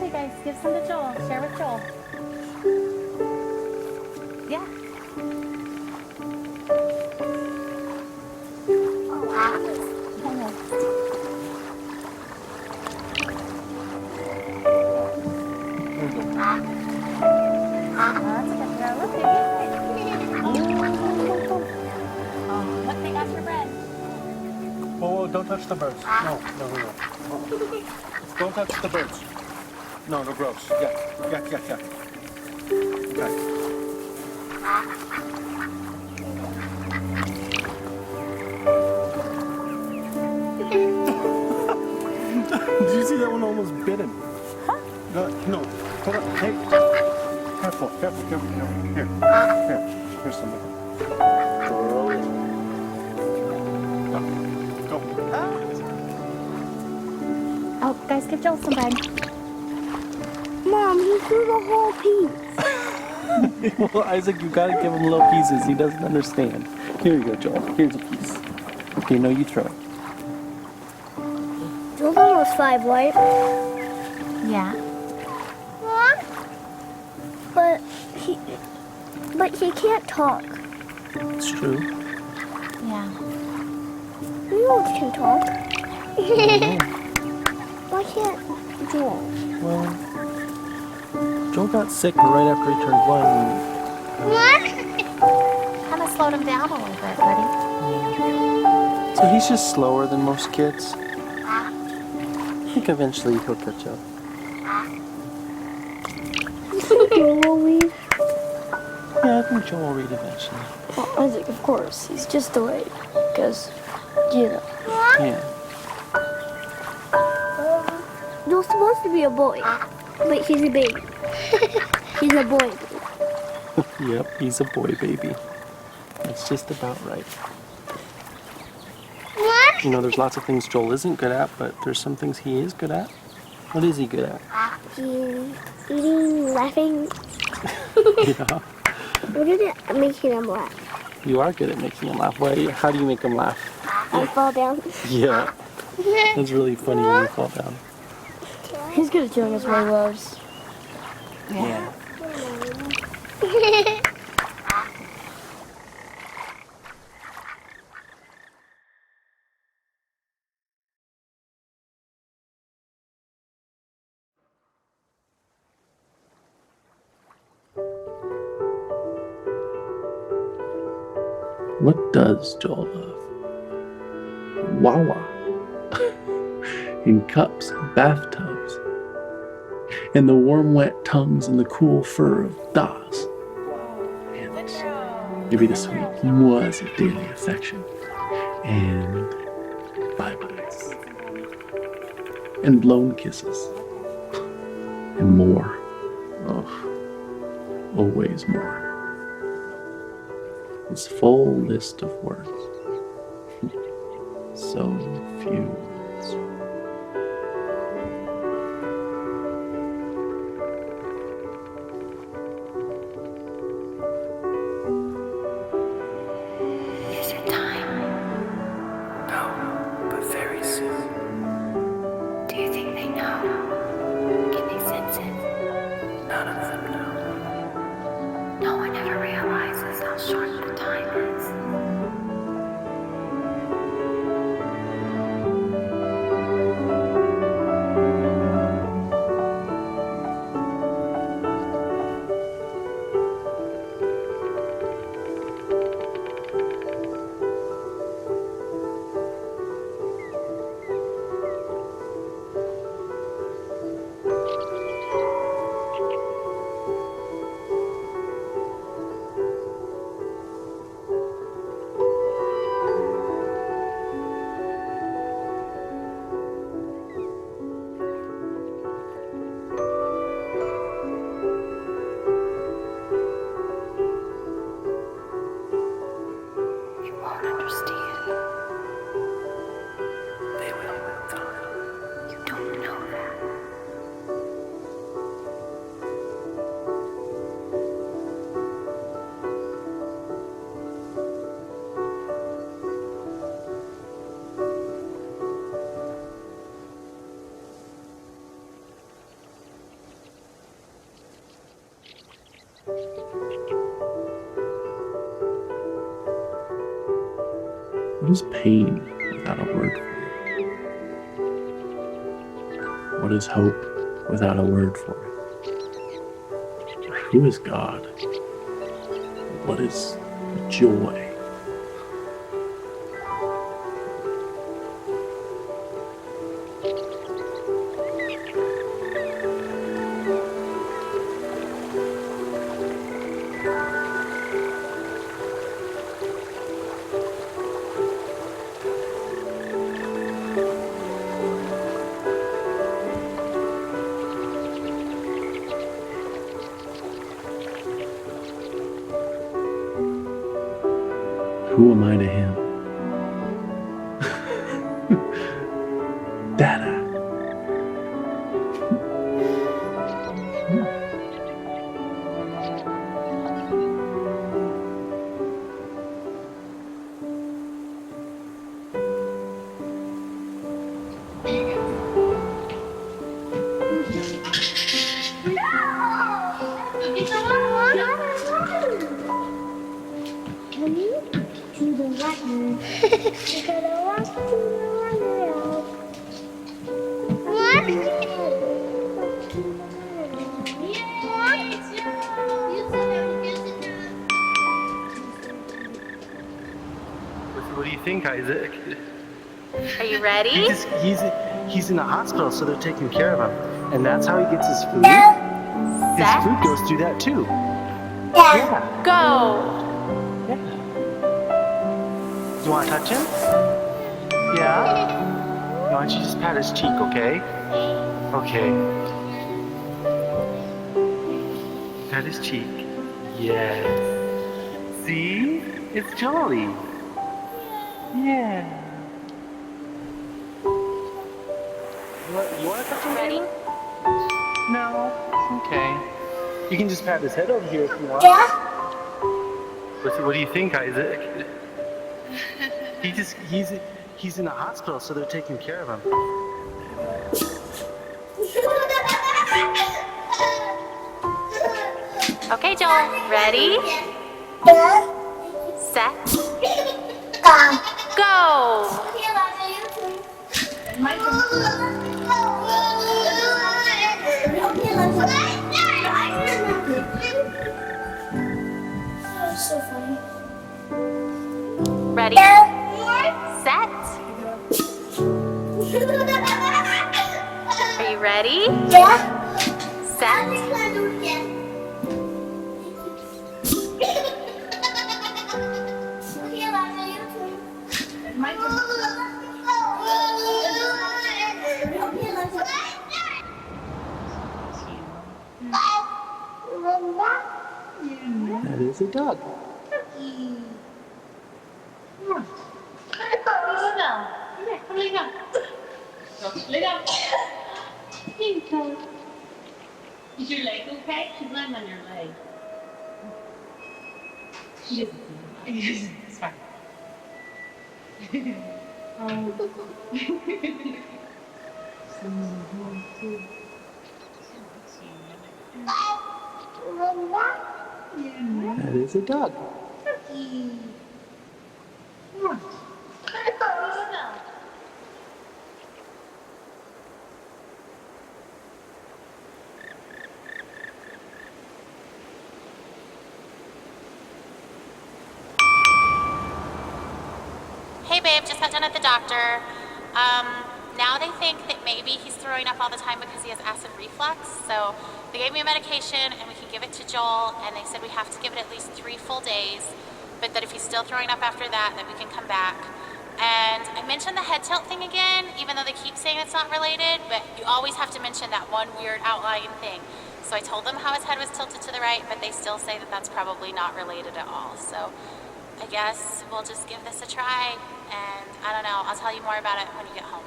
Okay, guys, give some to Joel. Share with Joel. Yeah. Look, they got your bread. Oh, don't touch the birds. No. Don't touch the birds. No, they're gross. Yeah. Okay. Did you see that one almost bit him? Huh? No. Hold on. Hey. Careful. Here. Here's some of it. Go. Oh, guys, give Joel some bread. Mom, he threw the whole piece. Well, Isaac, you gotta give him little pieces. He doesn't understand. Here you go, Joel. Here's a piece. Okay, no, you throw it. Joel's almost 5, right? Yeah. But he can't talk. It's true. Yeah. Anyone can talk. No. Why can't Joel? Well, Joel got sick right after he turned 1. Kind of slowed him down a little bit, buddy. So he's just slower than most kids. I think eventually he'll catch up. Joel will leave. Yeah, I think Joel will read eventually. Well, Isaac, of course. He's just delayed. Because, Yeah. Joel's supposed to be a boy. But he's a baby. He's a boy. Yep, he's a boy baby. That's just about right. You know, there's lots of things Joel isn't good at, but there's some things he is good at. What is he good at? He's eating, laughing. Yeah. What is it? Making him laugh. You are good at making him laugh. How do you make him laugh? I fall down. Yeah. That's really funny when you fall down. He's good at showing us what he loves. Yeah. What does Joel love? Wawa. In cups and bathtubs. And the warm, wet tongues and the cool fur of Das. And maybe the sweet was of daily affection. And bye-byes. And blown kisses. And more. Oh, always more. His full list of words. So few words. Is it time? No, but very soon. Do you think they know? Can they sense it? None of them know. No one ever realizes how short the time is. What is pain without a word for it? What is hope without a word for it? Who is God? What is joy? Who am I to him? Dada. To the water. You gotta walk to the What do you think, Isaac? Are you ready? He's in the hospital, so they're taking care of him. And that's how he gets his food? His Set, food goes through that too. Yeah. go. Yeah. You want to touch him? Yeah? Why don't you just pat his cheek, okay? Okay. Pat his cheek. Yes. See? It's Jolly. Yeah. You want to touch him? Ready? No. Okay. You can just pat his head over here if you want. What do you think, Isaac? He's in the hospital, so they're taking care of him. Okay, Joel. Ready? Set, go. So funny. Ready? Set. Are you ready? Set, That is a dog. Is your leg okay? She's laying on your leg. It's fine. That is a dog. hey babe, just got done at the doctor. Now they think that maybe he's throwing up all the time because he has acid reflux. So they gave me a medication and we can give it to Joel, and they said we have to give it at least 3 full days, but that if he's still throwing up after that, then we can come back. And I mentioned the head tilt thing again, even though they keep saying it's not related, but you always have to mention that one weird outlying thing. So I told them how his head was tilted to the right, but they still say that that's probably not related at all. So I guess we'll just give this a try, and I don't know, I'll tell you more about it when you get home.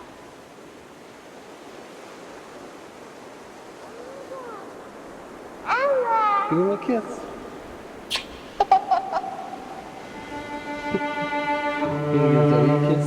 Give him a kiss. You gonna give Zoe a kiss?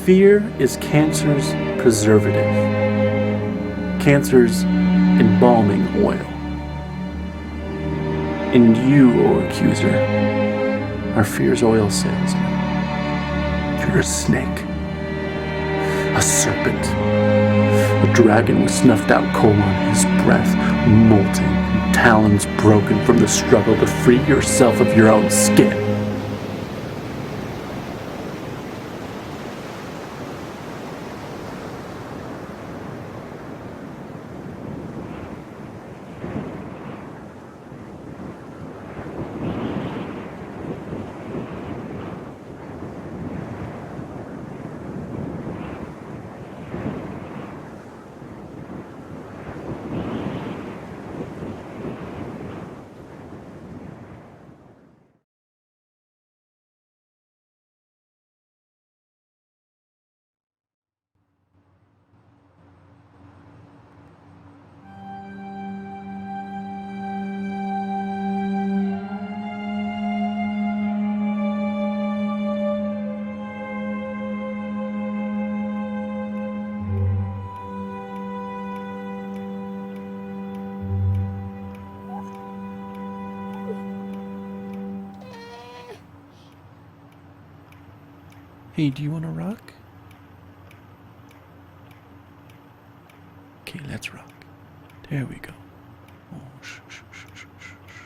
Fear is cancer's preservative, cancer's embalming oil. And you, O accuser, are fear's oil salesman. You're a snake, a serpent, a dragon with snuffed out coal on his breath, molting, and talons broken from the struggle to free yourself of your own skin. Hey, do you want to rock? Okay, let's rock. There we go. Oh, shh, shh, shh, shh, shh, shh.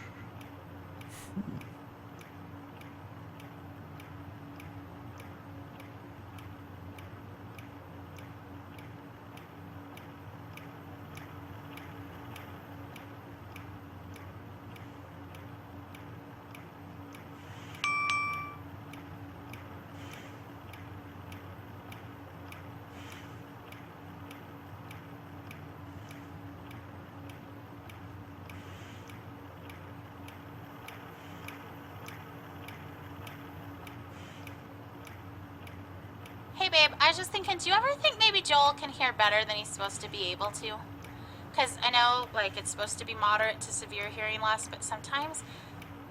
Hey babe, I was just thinking, do you ever think maybe Joel can hear better than he's supposed to be able to? Because I know, like, it's supposed to be moderate to severe hearing loss, but sometimes,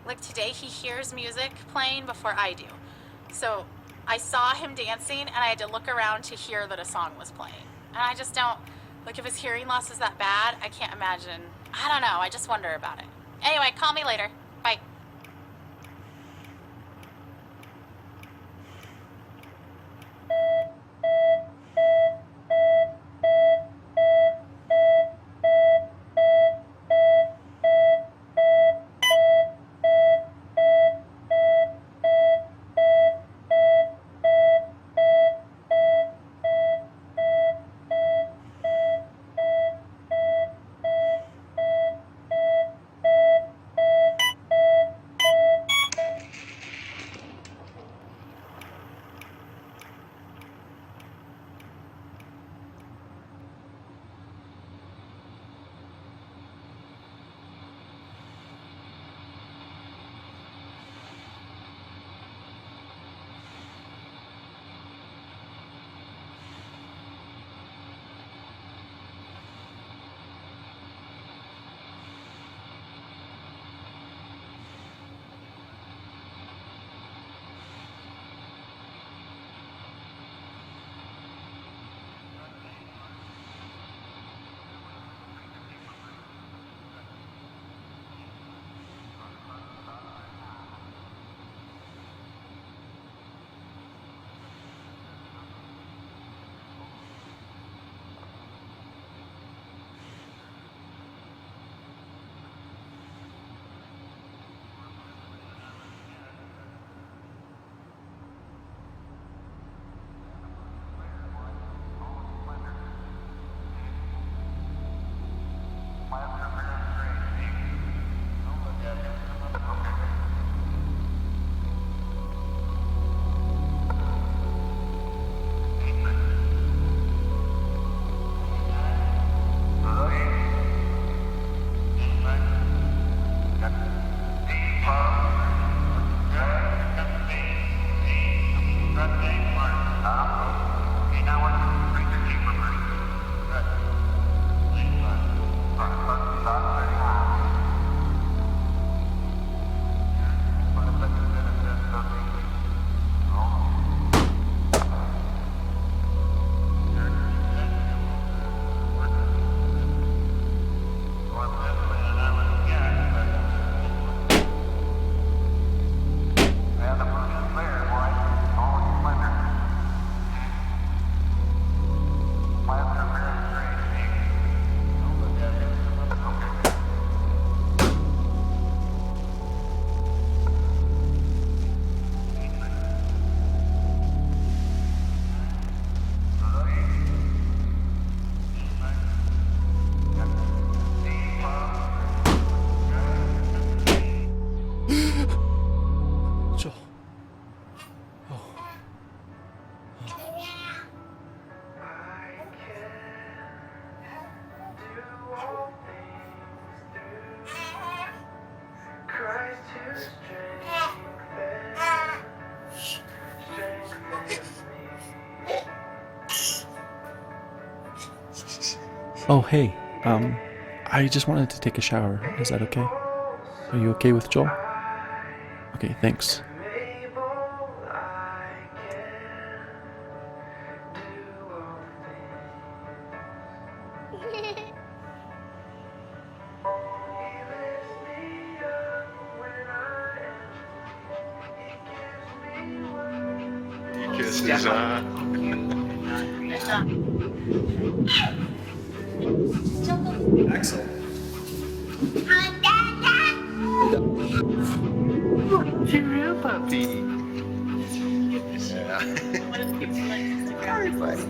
like today, he hears music playing before I do. So I saw him dancing, and I had to look around to hear that a song was playing. And I just don't, like, if his hearing loss is that bad, I can't imagine. I don't know, I just wonder about it. Anyway, call me later. Bye. Oh, hey. I just wanted to take a shower. Is that okay? Are you okay with Joel? Okay, thanks. Kisses, Axel. Cheerio, puppy. Yeah. Sorry, buddy.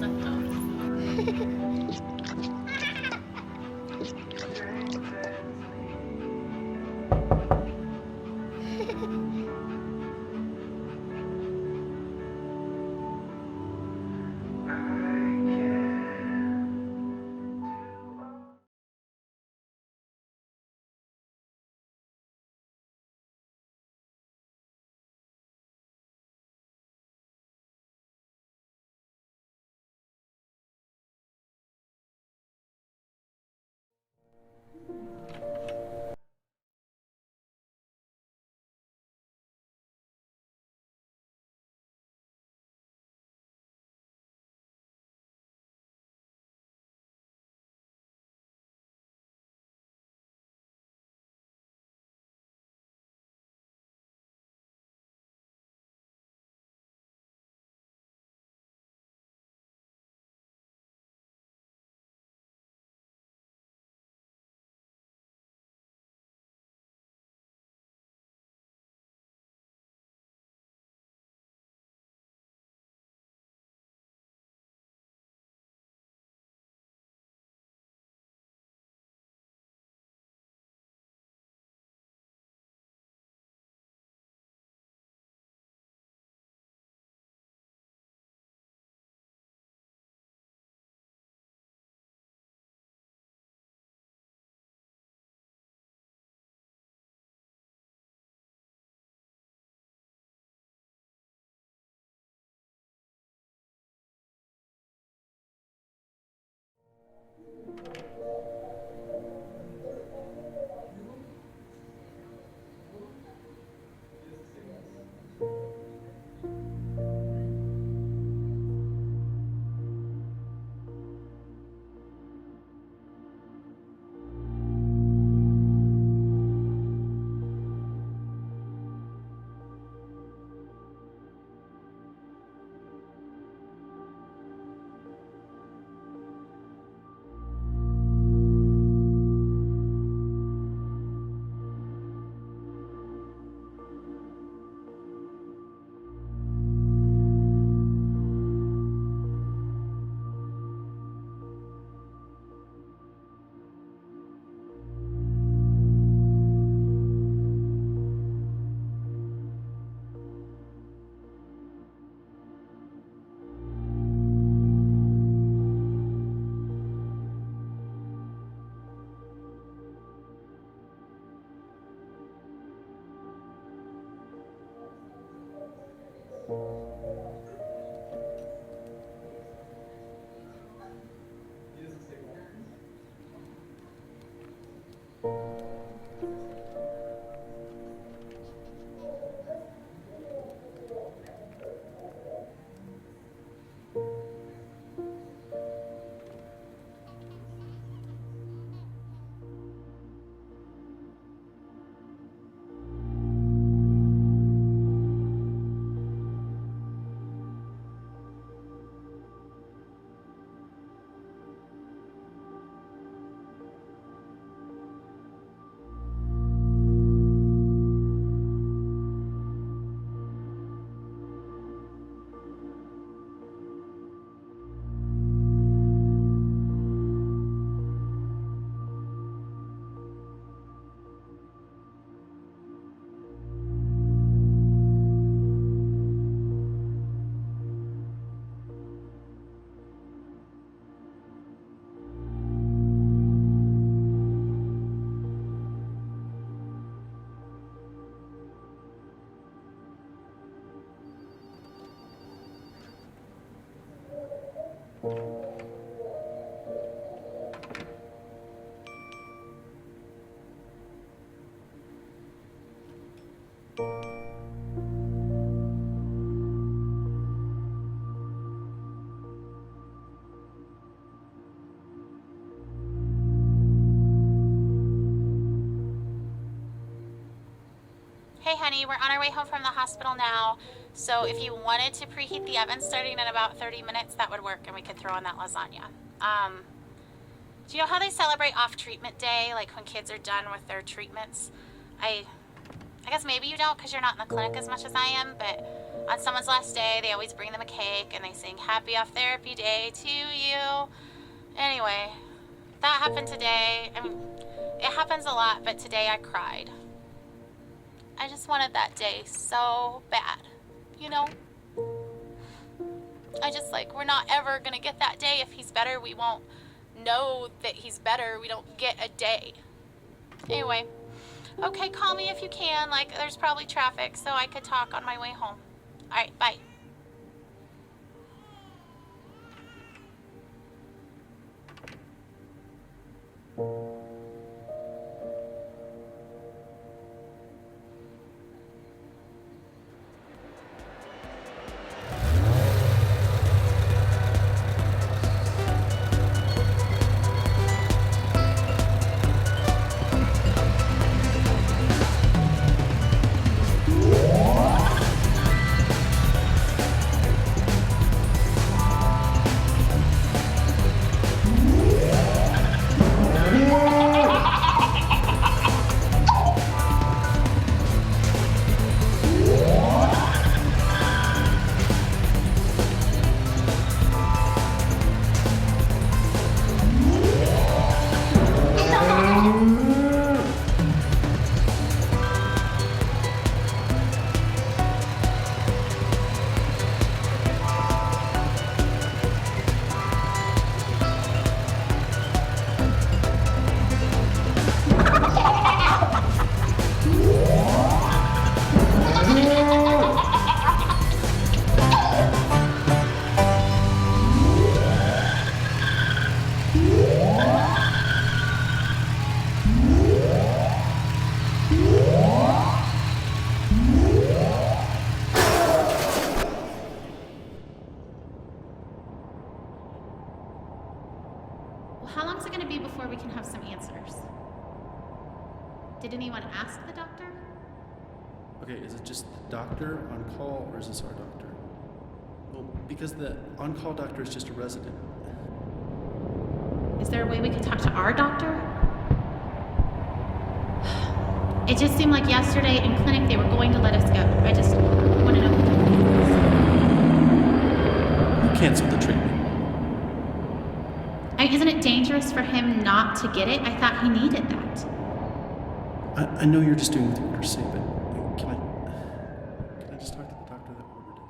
Hey honey, we're on our way home from the hospital now. So if you wanted to preheat the oven starting in about 30 minutes, that would work and we could throw in that lasagna. Do you know how they celebrate off treatment day, like when kids are done with their treatments? I guess maybe you don't because you're not in the clinic as much as I am, but on someone's last day, they always bring them a cake and they sing happy off therapy day to you. Anyway, that happened today. I mean, it happens a lot, but today I cried. I just wanted that day so bad, you know? I just like, we're not ever gonna get that day. If he's better, we won't know that he's better. We don't get a day. Anyway, okay, call me if you can. Like, there's probably traffic, so I could talk on my way home. All right, bye. Well, how long is it going to be before we can have some answers? Did anyone ask the doctor? Okay, is it just the doctor on call or is this our doctor? Well, because the on-call doctor is just a resident. Is there a way we could talk to our doctor? It just seemed like yesterday in clinic they were going to let us go. I just want to know what Who canceled the treatment? isn't it dangerous for him not to get it? I thought he needed that. I know you're just doing what the orders say, but can I just talk to the doctor that ordered it?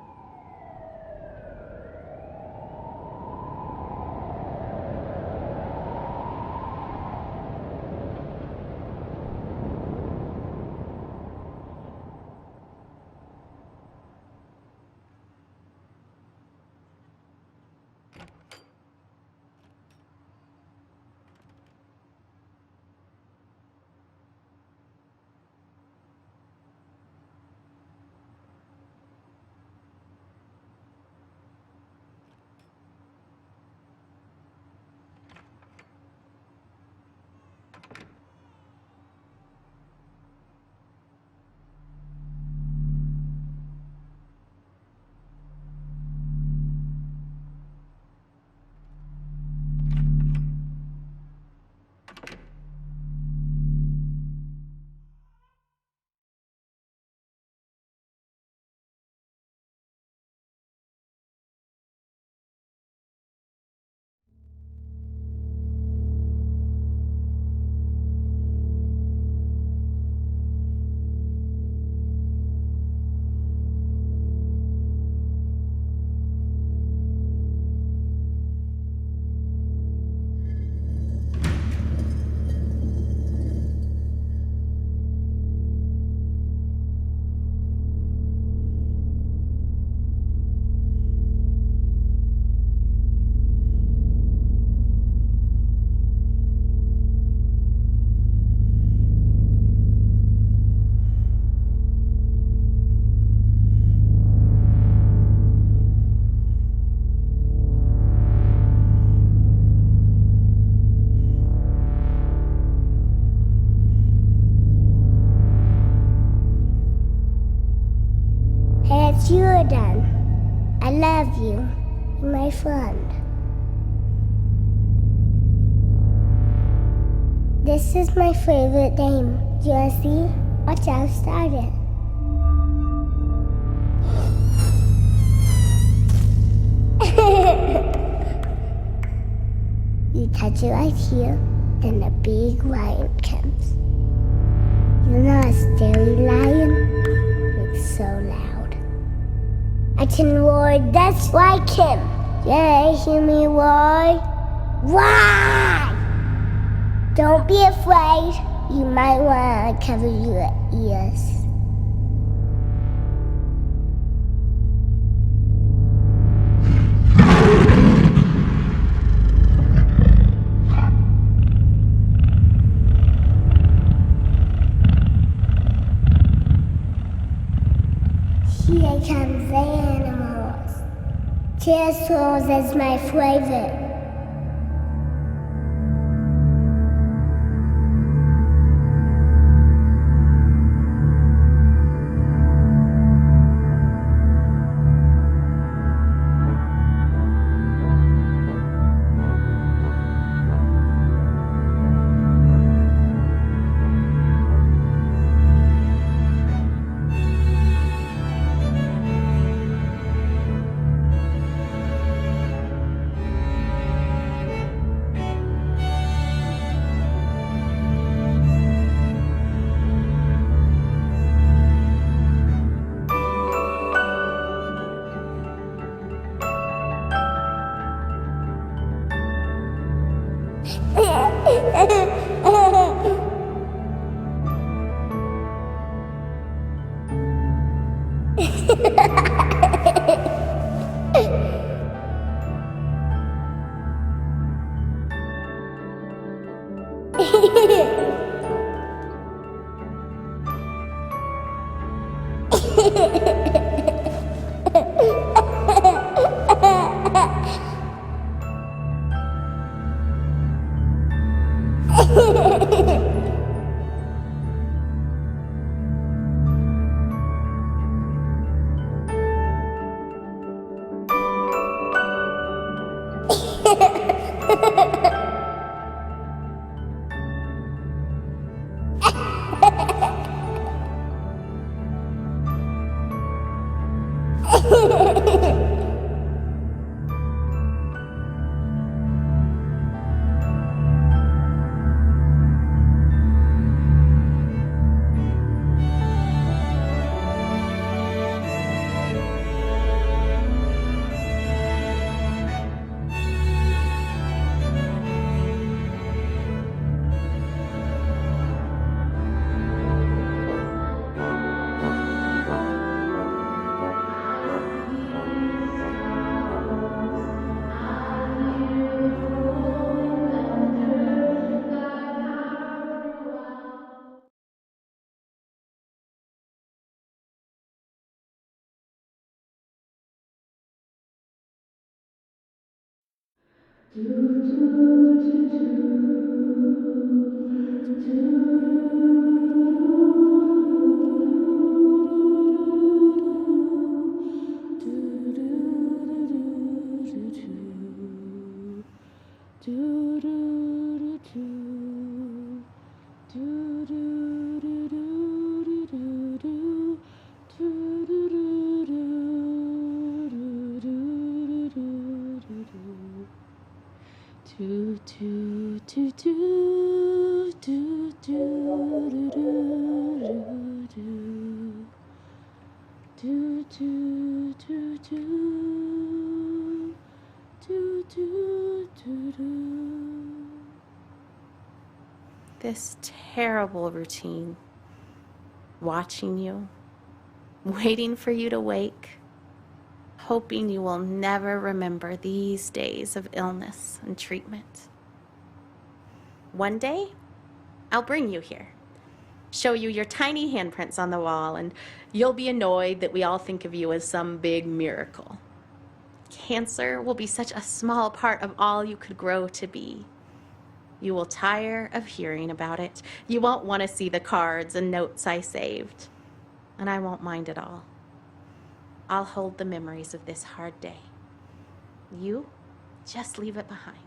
you're done. I love you. You're my friend. This is my favorite game. Do you want to see? Watch how I started. You touch it right here, then the big lion comes. You know a scary lion? It's so loud. I can roar just like him. Yeah, hear me roar? Roar! Don't be afraid. You might want to cover your ears. Here comes the animals. Pterosaurs is my favorite. This terrible routine, watching you, waiting for you to wake, hoping you will never remember these days of illness and treatment. One day, I'll bring you here, show you your tiny handprints on the wall, and you'll be annoyed that we all think of you as some big miracle. Cancer will be such a small part of all you could grow to be. You will tire of hearing about it. You won't want to see the cards and notes I saved. And I won't mind at all. I'll hold the memories of this hard day. You just leave it behind.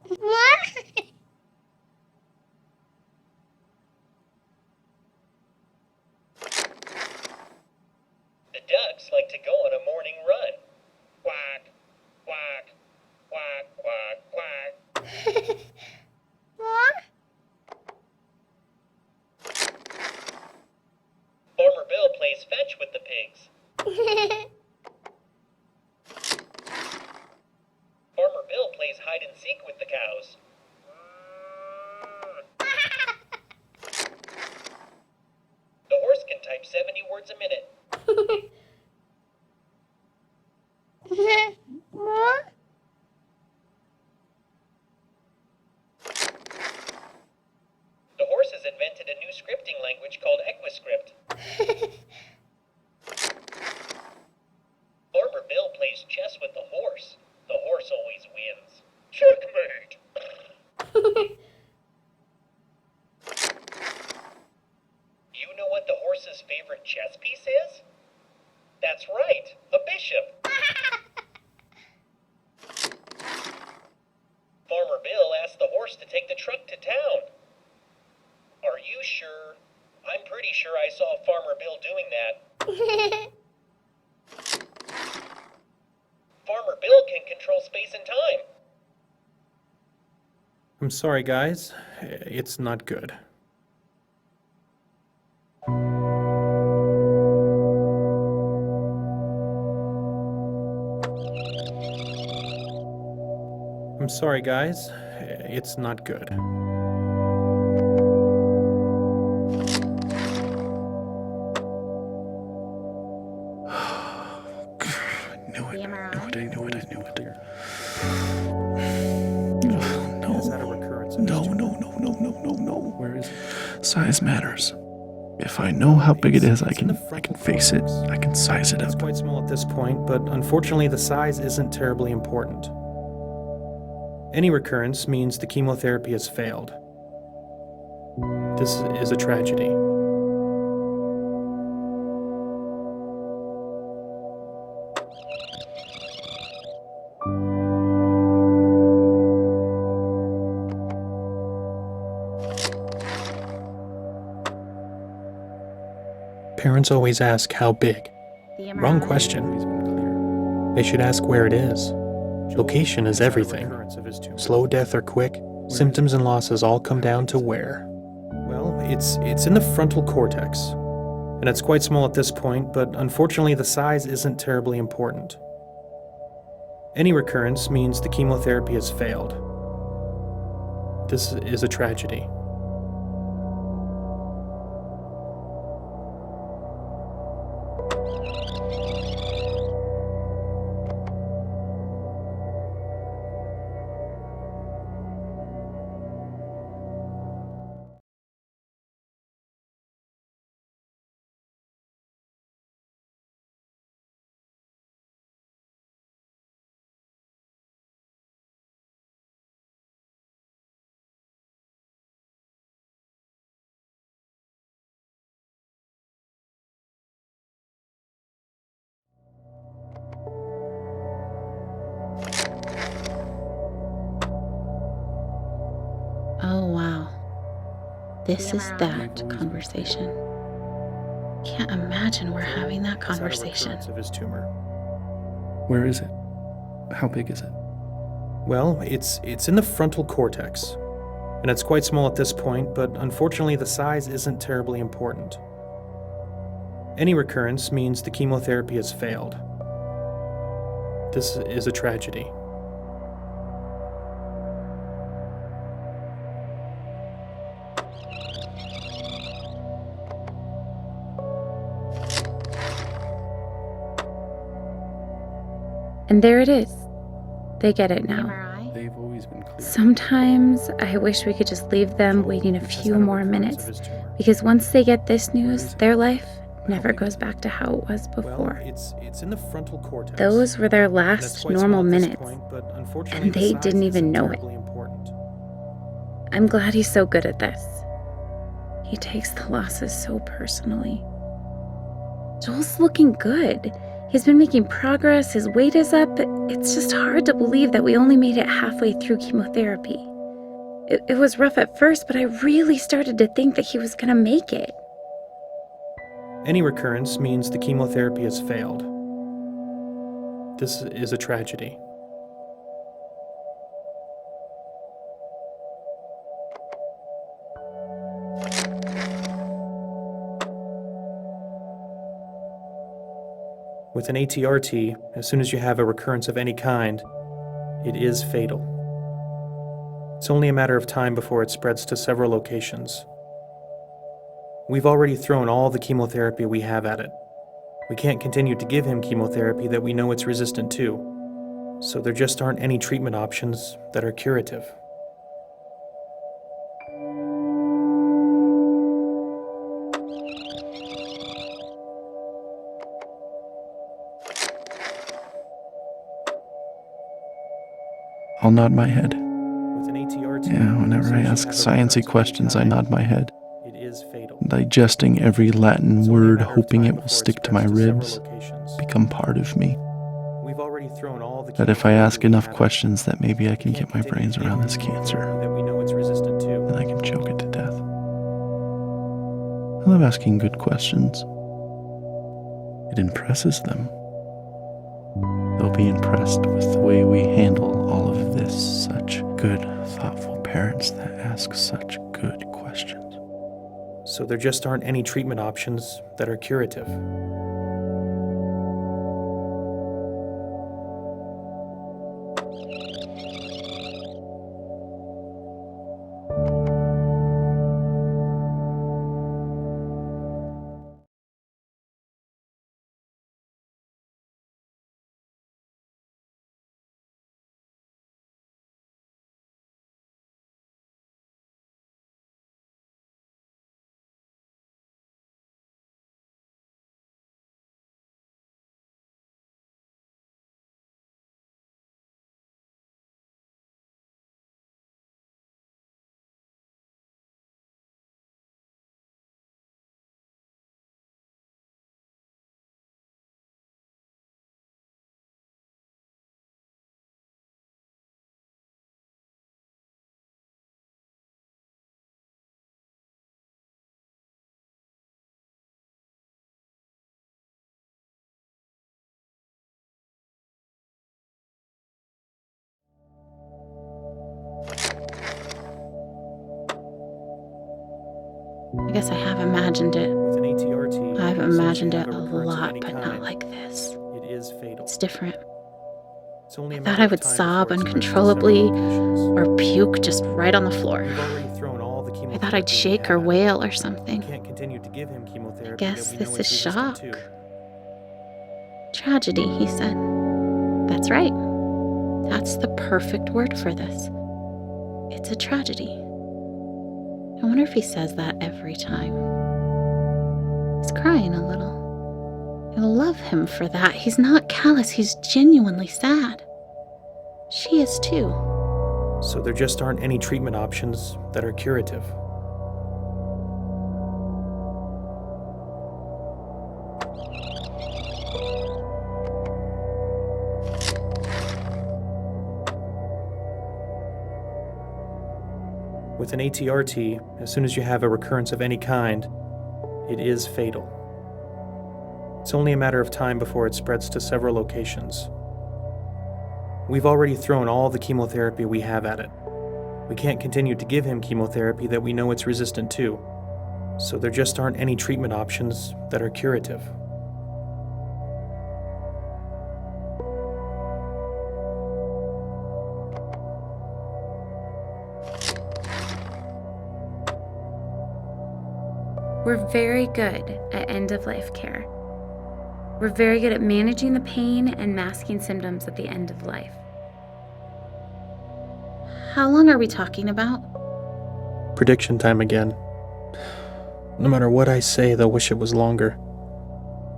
The ducks like to go on a morning run. Quack, quack, quack, quack, quack. Farmer Bill plays fetch with the pigs. Farmer Bill plays hide and seek with the cows. The horse can type 70 words a minute. scripting language called Equiscript. Farmer Bill plays chess with the horse. The horse always wins. Checkmate! You know what the horse's favorite chess piece is? That's right, a bishop. Farmer Bill asked the horse to take the truck to town. Are you sure? I'm pretty sure I saw Farmer Bill doing that. Farmer Bill can control space and time. I'm sorry, guys. It's not good. I'm sorry, guys. It's not good. The MRI? I knew it. Is that a recurrence? No. Where is it? Size matters. If I know how big it is, I can face it. I can size it It's up. quite small at this point, but unfortunately the size isn't terribly important. Any recurrence means the chemotherapy has failed. This is a tragedy. Parents always ask how big. The MRI? Wrong question. They should ask where it is. Location is everything. Slow death or quick, symptoms and losses all come down to where. Well, it's in the frontal cortex. And it's quite small at this point, but unfortunately the size isn't terribly important. Any recurrence means the chemotherapy has failed. This is a tragedy. Oh, wow. This is that conversation. Can't imagine we're having that Is that a conversation. recurrence of his tumor? Where is it? How big is it? Well, it's in the frontal cortex. And it's quite small at this point, but unfortunately the size isn't terribly important. Any recurrence means the chemotherapy has failed. This is a tragedy. And there it is. They get it now. MRI? They've always been clear. Sometimes I wish we could just leave them waiting a few more minutes, because once they get this news, their life never goes back to how it was Well, before. it's in the frontal cortex. Those were their And it's last quite normal small at this minutes, point, but unfortunately and the they size didn't even isn't know it. terribly important. I'm glad he's so good at this. He takes the losses so personally. Joel's looking good. He's been making progress, his weight is up. It's just hard to believe that we only made it halfway through chemotherapy. It was rough at first, but I really started to think that he was gonna make it. Any recurrence means the chemotherapy has failed. This is a tragedy. With an ATRT, as soon as you have a recurrence of any kind, it is fatal. It's only a matter of time before it spreads to several locations. We've already thrown all the chemotherapy we have at it. We can't continue to give him chemotherapy that we know it's resistant to, so there just aren't any treatment options that are curative. I'll nod my head. With an ATRT, Yeah, whenever as I soon as you ask have a sciencey recurrence of any questions, I kind, nod my head, it is fatal. digesting every Latin It's only a word, matter of hoping time it will before stick to spreads my several ribs, locations. become part of me. We've already thrown all the That if I chemotherapy ask we enough have at it. questions, that maybe I We can can't get my continue brains to give around him this cancer, chemotherapy that we know it's resistant to. and I can choke it to death. I love asking good questions. It impresses them. They'll be impressed with the way we handle all of this. Such good, thoughtful parents that ask such good questions. So there just aren't any treatment options that are curative. I guess I have imagined it. With an ATRT, I've as soon as you imagined have it a recurrence of lot, any but not kind, like this. it is fatal. It's different. It's only I a thought matter I of would time sob before it spreads to uncontrollably several locations. or puke just right on the floor. We've already thrown all the I chemotherapy thought I'd we shake have or at it. wail or We something. can't continue to give him I chemotherapy guess that we know this it's is resistant shock. to. Tragedy, he said. That's right. That's the perfect word for this. It's a tragedy. I wonder if he says that every time. He's crying a little. I love him for that. He's not callous, he's genuinely sad. She is too. So there just aren't any treatment options that are curative. With an ATRT, as soon as you have a recurrence of any kind, it is fatal. It's only a matter of time before it spreads to several locations. We've already thrown all the chemotherapy we have at it. We can't continue to give him chemotherapy that we know it's resistant to. So there just aren't any treatment options that are curative. We're very good at end of life care. We're very good at managing the pain and masking symptoms at the end of life. How long are we talking about? Prediction time again. No matter what I say, they'll wish it was longer.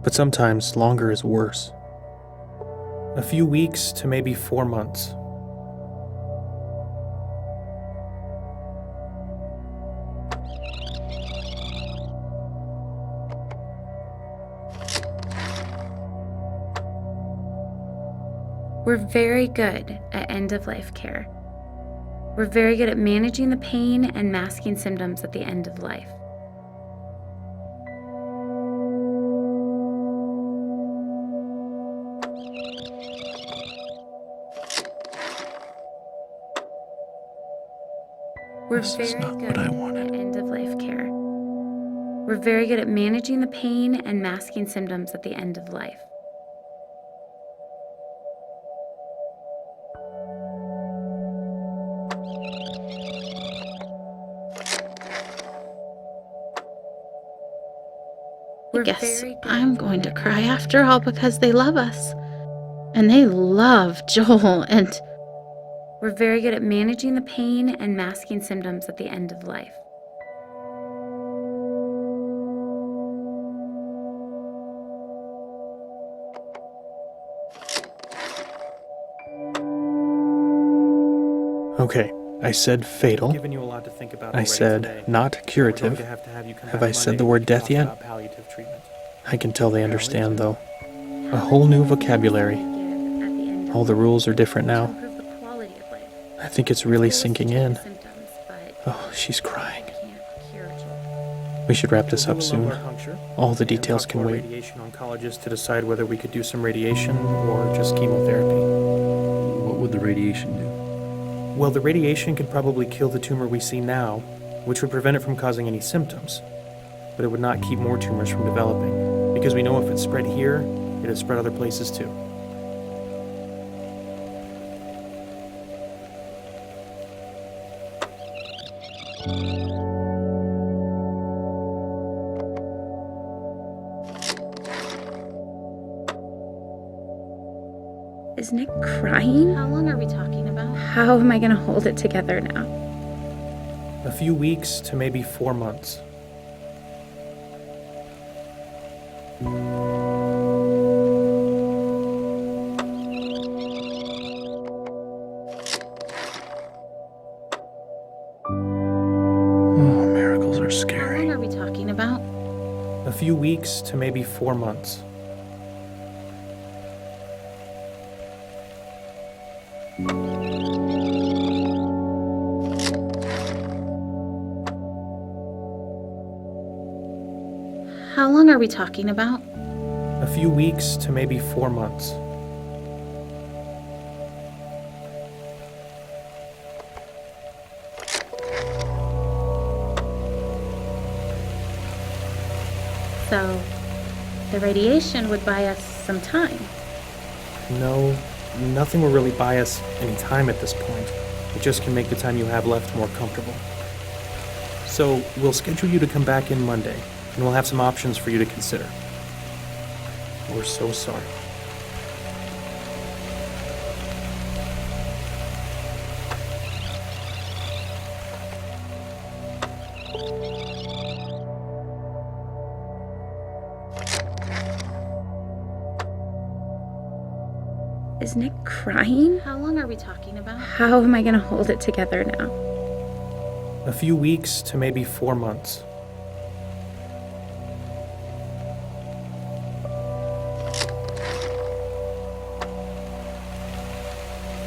But sometimes longer is worse. A few weeks to maybe 4 months. We're very good at end of life care. We're very good at managing the pain and masking symptoms at the end of life. We're This is very not good what I at wanted. end of life care. We're very good at managing the pain and masking symptoms at the end of life. I guess I'm going to cry after all because they love us. And they love Joel, and we're very good at managing the pain and masking symptoms at the end of life. Okay, I said fatal. Given you a lot to think about I already said today. not We're curative. going to have you come Have back I said Monday the and word we can death talk yet? about palliative treatment. I can tell they understand, though. A whole new vocabulary. All the rules are different now. I think it's really sinking in. Oh, she's crying. We should wrap this We'll up do a soon. lumbar puncture All the and details talk to can our wait. radiation oncologist to decide whether we could do some radiation or just chemotherapy. What would the radiation do? Well, the radiation could probably kill the tumor we see now, which would prevent it from causing any symptoms. But it would not keep more tumors from developing, because we know if it spread here, it has spread other places too. Is Nick crying? How long are we talking about? How am I gonna hold it together now? A few weeks to maybe 4 months. Oh, miracles are How scary. long are we talking about? A few weeks to maybe 4 months. How long are we talking about? A few weeks to maybe 4 months. So, the radiation would buy us some time. No, nothing will really buy us any time at this point. It just can make the time you have left more comfortable. So, we'll schedule you to come back in Monday, and we'll have some options for you to consider. We're so sorry. Is Nick crying? How long are we talking about? How am I gonna hold it together now? A few weeks to maybe 4 months.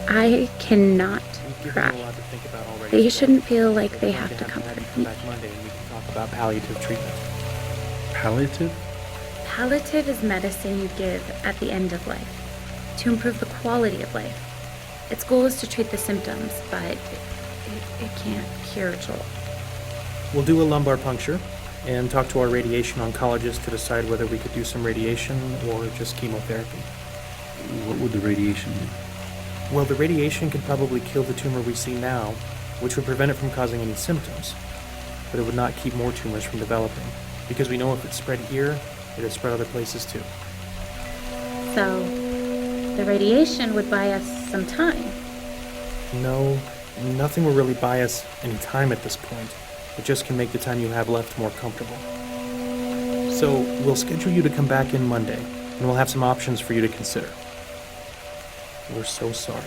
I cannot We've given cry. you a lot to think about already They today. shouldn't feel like We're they going have to you comfort come me. back Monday and we can talk about palliative treatment. Palliative? Palliative is medicine you give at the end of life to improve the quality of life. Its goal is to treat the symptoms, but it can't cure Joel. We'll do a lumbar puncture and talk to our radiation oncologist to decide whether we could do some radiation or just chemotherapy. What would the radiation do? Well, the radiation could probably kill the tumor we see now, which would prevent it from causing any symptoms. But it would not keep more tumors from developing, because we know if it spread here, it has spread other places too. So, the radiation would buy us some time. No, nothing will really buy us any time at this point. It just can make the time you have left more comfortable. So, we'll schedule you to come back in Monday, and we'll have some options for you to consider. We're so sorry.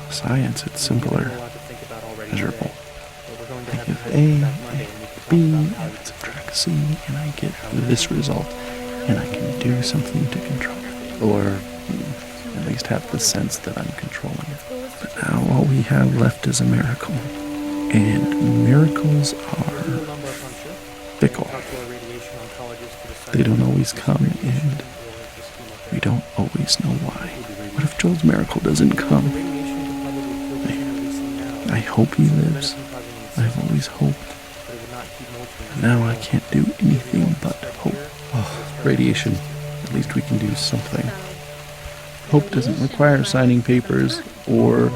Science, it's simpler, A lot to think about already measurable. today, but we're going to I have you give come A, back Monday and we can talk B, about and palliative subtract C, and I get this result, and I can do something to control it. Or at least have the sense that I'm controlling it. But now all we have left is a miracle. And miracles are lumbar puncture. fickle. Talk to our radiation oncologist to decide They don't whether always we come, can do radiation and or just chemotherapy. we don't always know why. What if Joel's miracle doesn't come? Radiation could probably kill the tumor we see now. I hope he Prevent it lives. from causing any I've symptoms, always hoped. but it would not keep more tumors And now from I developing. can't do anything but hope. Oh, radiation. At least we can do something. Hope doesn't require signing papers, or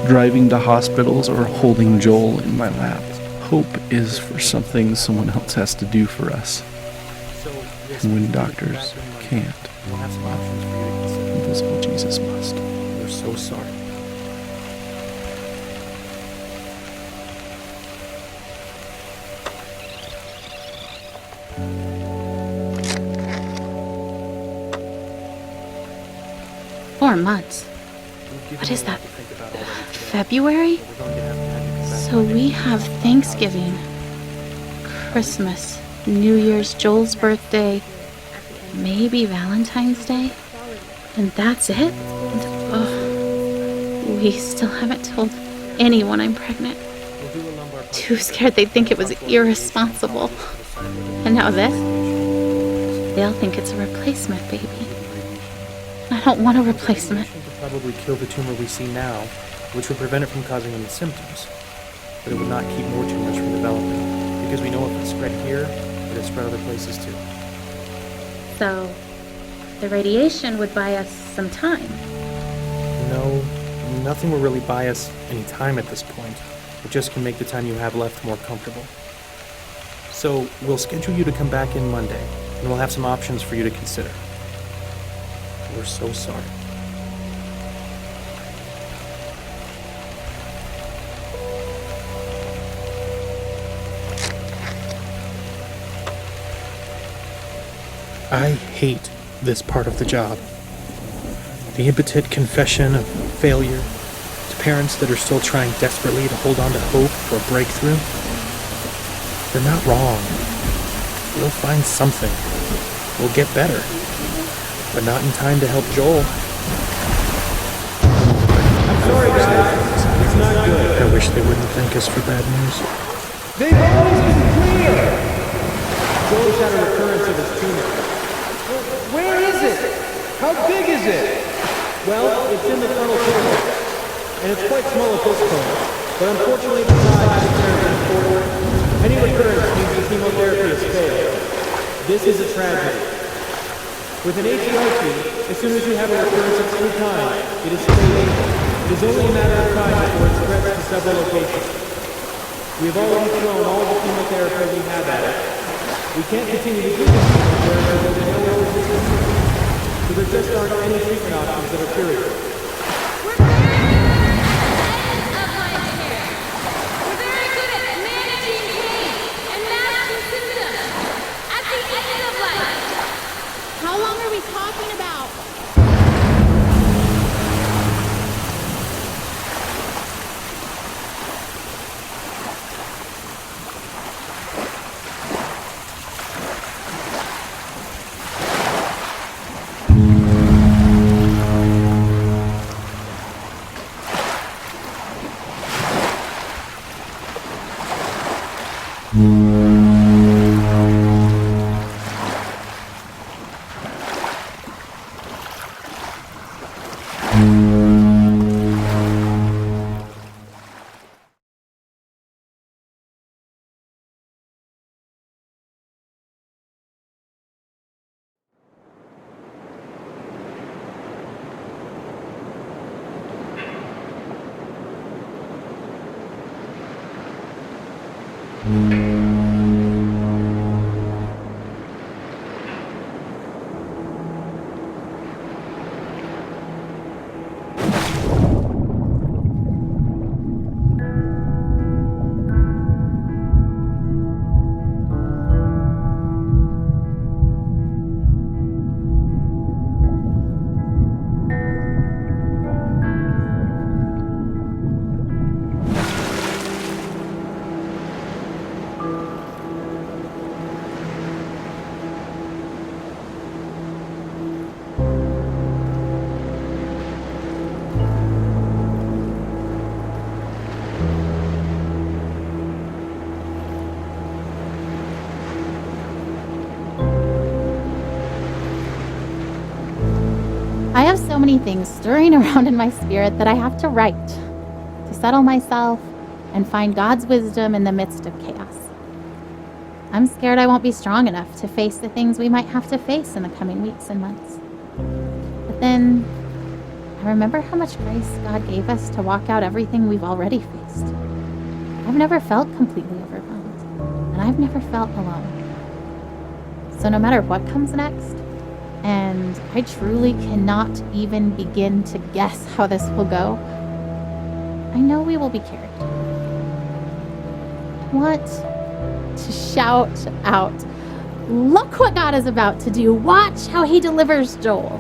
driving to hospitals, or holding Joel in my lap. Hope is for something someone else has to do for us. So, we'll And schedule when you to come doctors back in Monday. can't, We'll have some options for you to consider. invisible Jesus must. We're so sorry. 4 months. What is that? February? So we have Thanksgiving, Christmas, New Year's, Joel's birthday, maybe Valentine's Day, and that's it? And, we still haven't told anyone I'm pregnant. Too scared they'd think it was irresponsible. And now this? They'll think it's a replacement baby. I don't want a replacement. Could probably kill the tumor we see now, which would prevent it from causing any symptoms. But it would not keep more tumors from developing, because we know if it spread here, it would spread other places too. So, the radiation would buy us some time. No, nothing will really buy us any time at this point. It just can make the time you have left more comfortable. So, we'll schedule you to come back in Monday, and we'll have some options for you to consider. We're so sorry. I hate this part of the job. The impotent confession of failure to parents that are still trying desperately to hold on to hope for a breakthrough. They're not wrong. We'll find something. We'll get better. But not in time to help Joel. I'm sorry, guys. It's not good. I wish they wouldn't thank us for bad news. They've always been clear! Joel's had a recurrence of his tumor. Where is it? How big is it? Well, it's in the frontal cortex, and it's quite small at this point. But unfortunately, the size is very important. Any recurrence means the chemotherapy has failed. This is a tragedy. With an HERT, as soon as you have a recurrence of any kind, it is fatal. It is only a matter of time before it spreads to several locations. We have already thrown all the chemotherapy we have at it. We can't continue to do this chemotherapy because there's no more resistance. So there just aren't any treatment options that are curative. How long are we talking about? I have so many things stirring around in my spirit that I have to write to settle myself and find God's wisdom in the midst of chaos. I'm scared I won't be strong enough to face the things we might have to face in the coming weeks and months. But then I remember how much grace God gave us to walk out everything we've already faced. I've never felt completely overwhelmed, and I've never felt alone. So no matter what comes next, and I truly cannot even begin to guess how this will go, I know we will be carried. I want to shout out, look what God is about to do. Watch how he delivers Joel.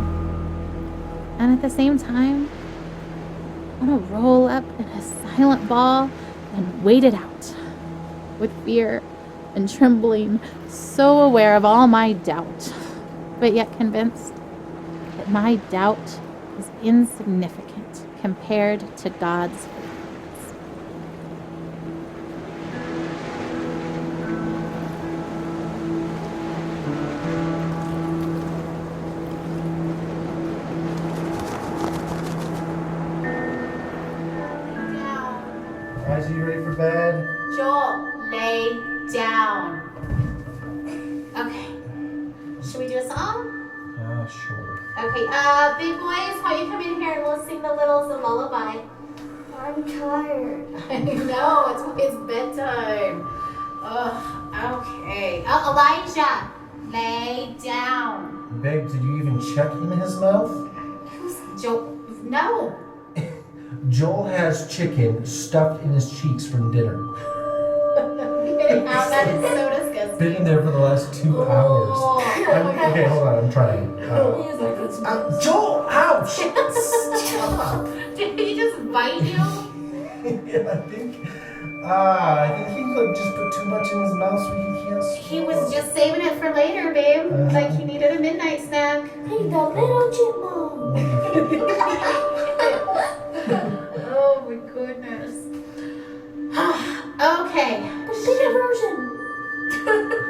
And at the same time, I want to roll up in a silent ball and wait it out with fear and trembling, so aware of all my doubt, but yet convinced that my doubt is insignificant compared to God's faithfulness. Guys, are you ready for bed? Joel, lay down. Okay. Should we do a song? Sure. Okay, big boys, how you come in here and we'll sing the littles a lullaby. I'm tired. I know, it's bedtime. Ugh, okay. Oh, Elijah, lay down. Babe, did you even check in his mouth? Who's Joel? No. Joel has chicken stuffed in his cheeks from dinner. That is so disgusting. Been in there for the last 2 hours. Okay, hold on, I'm trying. Joel, ouch! Stop! Did he just bite you? Yeah, I think he just put too much in his mouth so he can't swallow. He was just saving it for later, babe. Like he needed a midnight snack. Hey, the little chipmunk. Oh my goodness. Okay. A bigger version.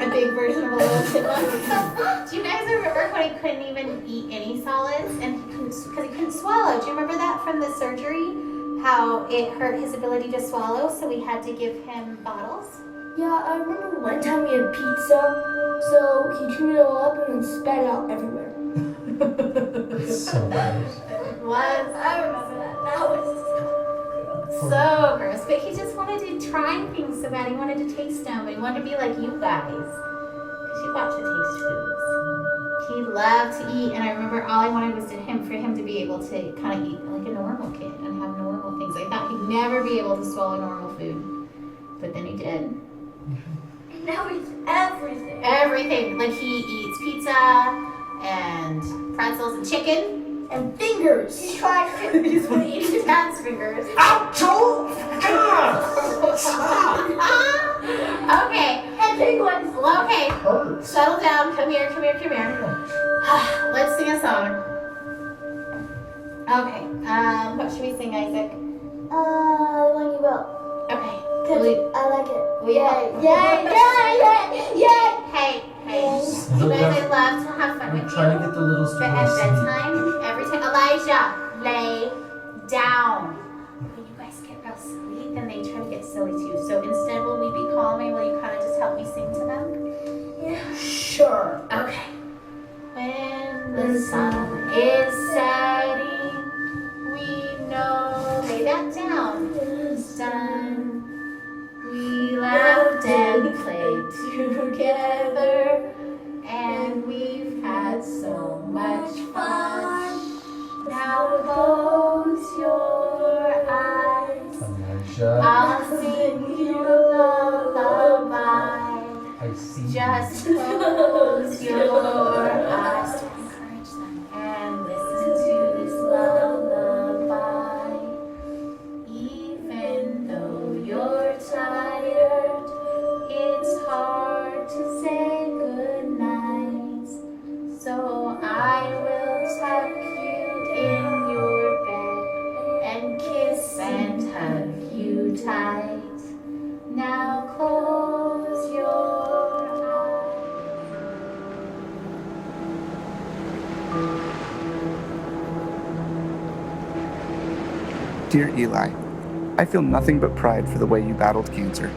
A big version of a little chipmunk. Do you guys remember when he couldn't even eat any solids and because he couldn't swallow? Do you remember that from the surgery? How it hurt his ability to swallow, so we had to give him bottles? Yeah, I remember one time we had pizza, so he chewed it all up and then spat it out everywhere. It's so gross. It was. I remember that. That was so gross. But he just wanted to try things so bad. He wanted to taste them. He wanted to be like you guys. Because you got to taste foods. He loved to eat, and I remember all I wanted was for him to be able to kind of eat like a normal kid and have normal things. I thought he'd never be able to swallow normal food. But then he did. And now it's everything. Everything. Like he eats pizza and pretzels and chicken. And fingers. He tried fingers. He's going to eat his dad's fingers. Ow, Joel! God! Stop! Okay. And big ones. Okay. Hurts. Settle down. Come here. Let's sing a song. Okay. What should we sing, Isaac? The one you wrote. Okay. Cause I like it. Will you help? Yay! Hey. You guys, I love to have fun with you. Trying to get the little But at bedtime, every time, Elijah, lay down. When you guys get real silly, then they try to get silly too. So instead, will we be calming? Will you kind of just help me sing to them? Yeah. Sure. Okay. When the sun is setting, we know, lay that down, it's done. We laughed and played together, and we've had so much fun. Now close your eyes. I'll sing you a lullaby. I see. Just close your eyes to encourage them and listen to this lullaby. Even though you're tired, it's hard to say goodnight. So I will tuck you in your bed and kiss and hug you tight. Now close your eyes. Dear Eli, I feel nothing but pride for the way you battled cancer.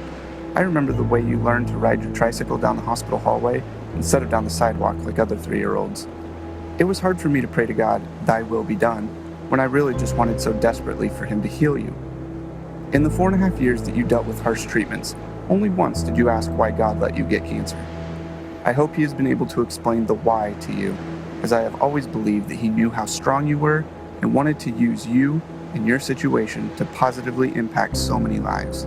I remember the way you learned to ride your tricycle down the hospital hallway instead of down the sidewalk like other 3-year-olds. It was hard for me to pray to God, "Thy will be done," when I really just wanted so desperately for Him to heal you. In the 4.5 years that you dealt with harsh treatments, only once did you ask why God let you get cancer. I hope He has been able to explain the why to you, as I have always believed that He knew how strong you were and wanted to use you and your situation to positively impact so many lives.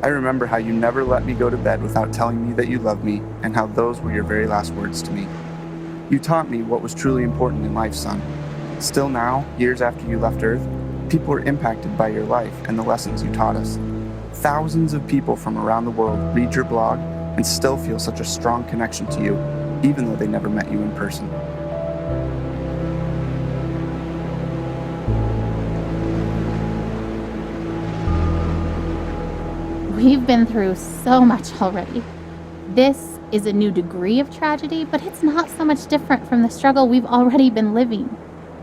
I remember how you never let me go to bed without telling me that you loved me and how those were your very last words to me. You taught me what was truly important in life, son. Still now, years after you left Earth, people are impacted by your life and the lessons you taught us. Thousands of people from around the world read your blog and still feel such a strong connection to you, even though they never met you in person. We've been through so much already. This is a new degree of tragedy, but it's not so much different from the struggle we've already been living.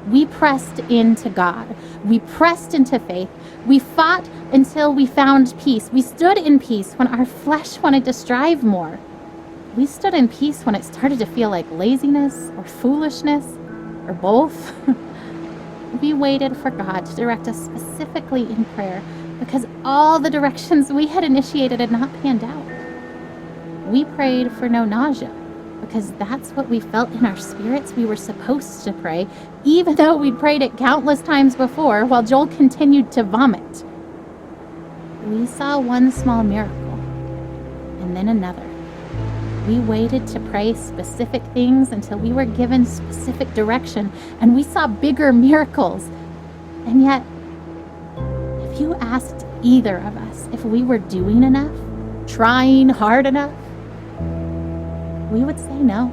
We pressed into God. We pressed into faith. We fought until we found peace. We stood in peace when our flesh wanted to strive more. We stood in peace when it started to feel like laziness or foolishness or both. We waited for God to direct us specifically in prayer because all the directions we had initiated had not panned out. We prayed for no nausea because that's what we felt in our spirits we were supposed to pray, even though we'd prayed it countless times before while Joel continued to vomit. We saw one small miracle and then another. We waited to pray specific things until we were given specific direction, and we saw bigger miracles. And yet, if you asked either of us if we were doing enough, trying hard enough, we would say no.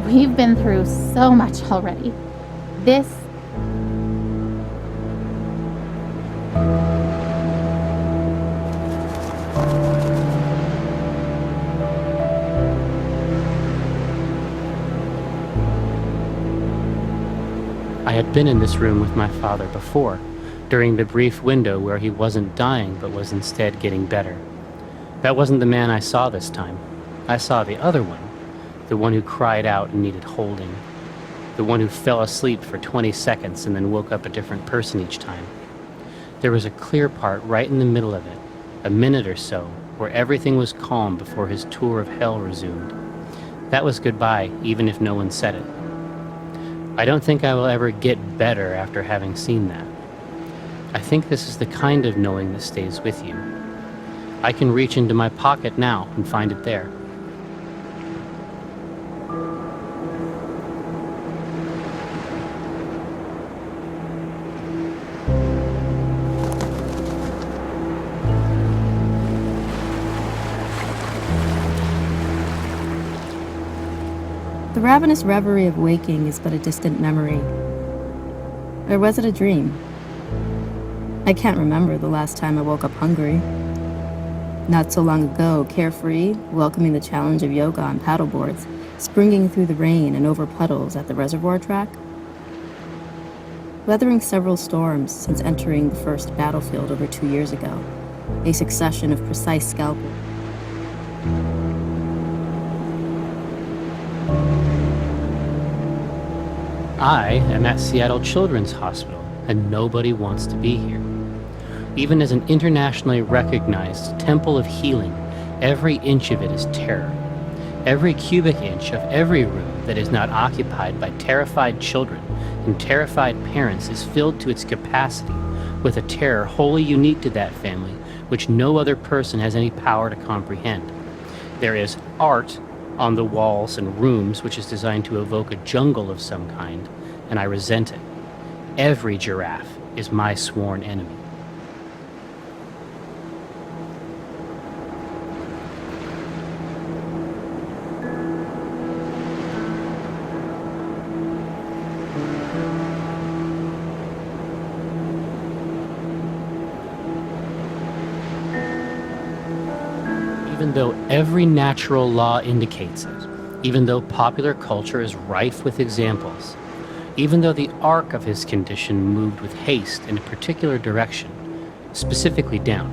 We've been through so much already. This I had been in this room with my father before, during the brief window where he wasn't dying but was instead getting better. That wasn't the man I saw this time. I saw the other one, the one who cried out and needed holding, the one who fell asleep for 20 seconds and then woke up a different person each time. There was a clear part right in the middle of it, a minute or so, where everything was calm before his tour of hell resumed. That was goodbye, even if no one said it. I don't think I will ever get better after having seen that. I think this is the kind of knowing that stays with you. I can reach into my pocket now and find it there. The ravenous reverie of waking is but a distant memory. Or was it a dream? I can't remember the last time I woke up hungry. Not so long ago, carefree, welcoming the challenge of yoga on paddleboards, springing through the rain and over puddles at the reservoir track. Weathering several storms since entering the first battlefield over 2 years ago, a succession of precise scalpels. I am at Seattle Children's Hospital, and nobody wants to be here. Even as an internationally recognized temple of healing, every inch of it is terror. Every cubic inch of every room that is not occupied by terrified children and terrified parents is filled to its capacity with a terror wholly unique to that family, which no other person has any power to comprehend. There is art on the walls and rooms which is designed to evoke a jungle of some kind, and I resent it. Every giraffe is my sworn enemy. Even though every natural law indicates it, even though popular culture is rife with examples, even though the arc of his condition moved with haste in a particular direction, specifically down,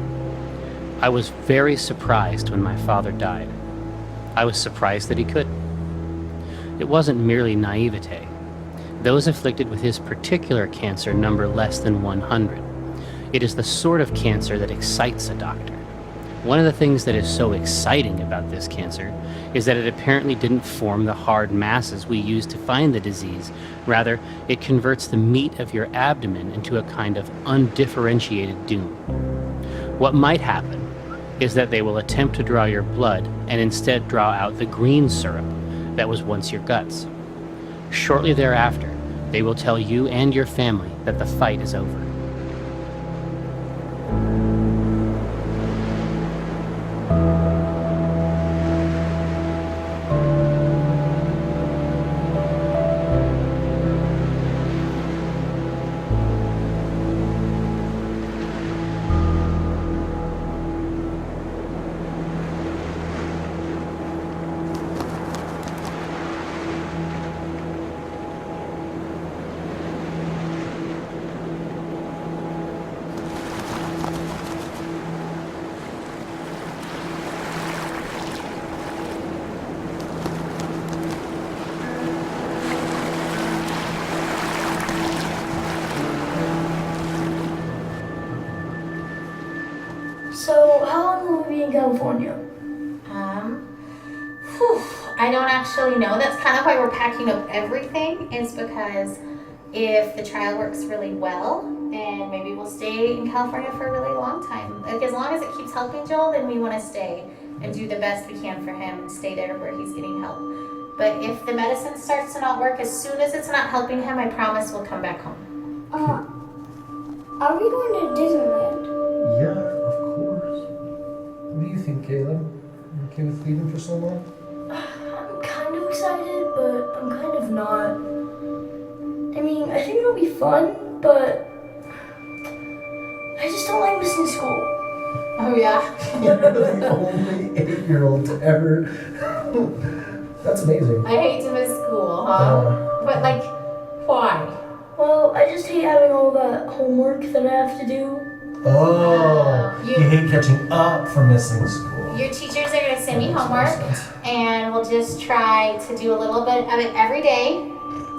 I was very surprised when my father died. I was surprised that he could. It wasn't merely naivete. Those afflicted with his particular cancer number less than 100. It is the sort of cancer that excites a doctor. One of the things that is so exciting about this cancer is that it apparently didn't form the hard masses we use to find the disease. Rather, it converts the meat of your abdomen into a kind of undifferentiated doom. What might happen is that they will attempt to draw your blood and instead draw out the green syrup that was once your guts. Shortly thereafter, they will tell you and your family that the fight is over. So, how long will we be in California? I don't actually know. That's kind of why we're packing up everything, is because if the trial works really well, then maybe we'll stay in California for a really long time. Like, as long as it keeps helping Joel, then we want to stay and do the best we can for him and stay there where he's getting help. But if the medicine starts to not work, as soon as it's not helping him, I promise we'll come back home. Are we going to Disneyland? Yeah, of course. What do you think, Caleb? You okay with leaving for so long? I'm kind of excited, but I'm kind of not. I mean, I think it'll be fun, but I just don't like missing school. Oh, yeah? You're the only 8-year-old to ever... That's amazing. I hate to miss school, huh? But, like, why? Well, I just hate having all that homework that I have to do. Oh, you hate catching up for missing school. Your teachers are going to send me homework, and we'll just try to do a little bit of it every day,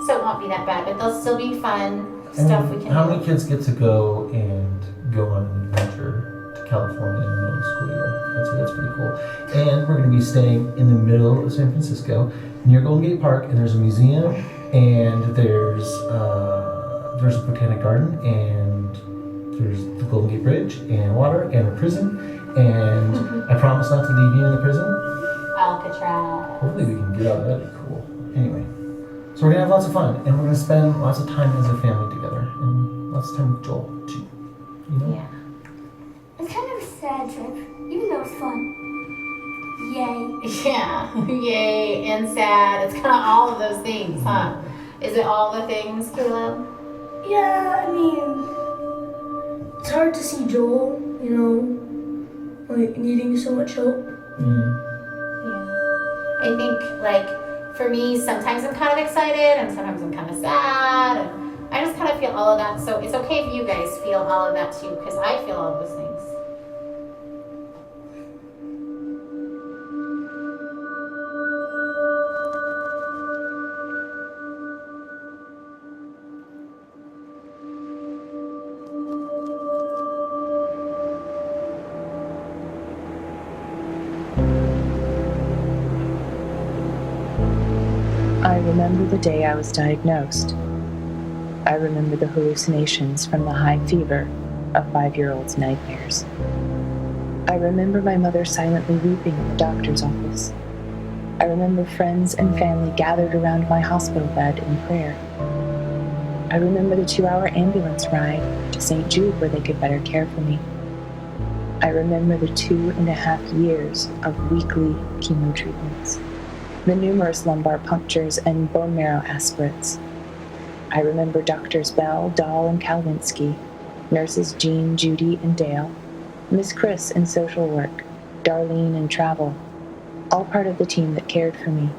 so it won't be that bad, but there'll still be fun stuff we can How do. many kids get to go on an adventure to California in the middle of the school year? I'd say that's pretty cool. And we're going to be staying in the middle of San Francisco, near Golden Gate Park, and there's a museum, and there's a botanic garden, and there's the Golden Gate Bridge, and water, and a prison, and I promise not to leave you in the prison. Alcatraz. Hopefully we can get out of that. That'd be cool. Anyway, so we're gonna have lots of fun, and we're gonna spend lots of time as a family together, and lots of time with Joel too. You know? Yeah. It's kind of a sad trip, even though it's fun. Yay. Yeah, yay, and sad. It's kind of all of those things, huh? Is it all the things, Caleb? Yeah, I mean, it's hard to see Joel, you know, like needing so much help. Yeah. I think, like, for me, sometimes I'm kind of excited and sometimes I'm kind of sad. And I just kind of feel all of that. So it's okay if you guys feel all of that too, because I feel all of those things. I remember the day I was diagnosed. I remember the hallucinations from the high fever of 5-year-old's nightmares. I remember my mother silently weeping in the doctor's office. I remember friends and family gathered around my hospital bed in prayer. I remember the 2-hour ambulance ride to St. Jude where they could better care for me. I remember the 2.5 years of weekly chemo treatments, the numerous lumbar punctures and bone marrow aspirates. I remember Doctors Bell, Dahl, and Kalwinsky, nurses Jean, Judy, and Dale, Miss Chris in social work, Darlene in travel, all part of the team that cared for me.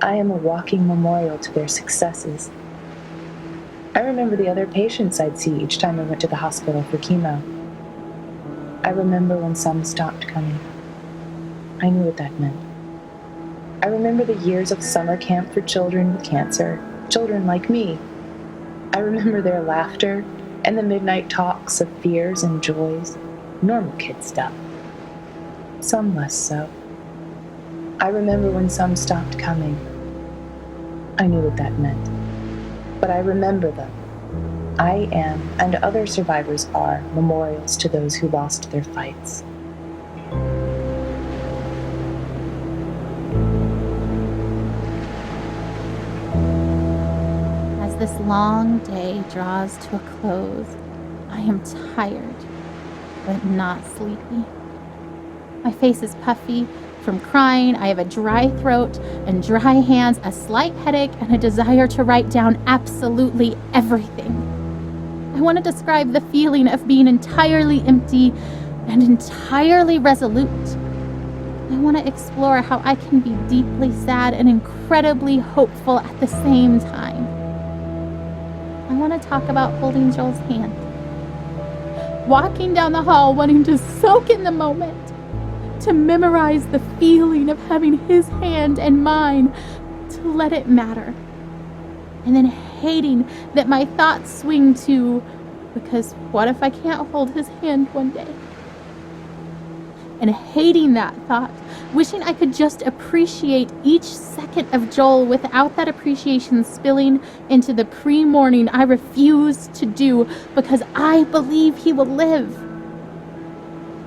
I am a walking memorial to their successes. I remember the other patients I'd see each time I went to the hospital for chemo. I remember when some stopped coming. I knew what that meant. I remember the years of summer camp for children with cancer, children like me. I remember their laughter and the midnight talks of fears and joys, normal kid stuff. some less so. I remember when some stopped coming. I knew what that meant. But I remember them. I am, and other survivors are, memorials to those who lost their fights. As this long day draws to a close, I am tired, but not sleepy. My face is puffy from crying. I have a dry throat and dry hands, a slight headache, and a desire to write down absolutely everything. I want to describe the feeling of being entirely empty and entirely resolute. I want to explore how I can be deeply sad and incredibly hopeful at the same time. I want to talk about holding Joel's hand, walking down the hall wanting to soak in the moment, to memorize the feeling of having his hand and mine, to let it matter. And then hating that my thoughts swing to, because what if I can't hold his hand one day? And hating that thought, wishing I could just appreciate each second of Joel without that appreciation spilling into the pre-morning I refuse to do because I believe he will live.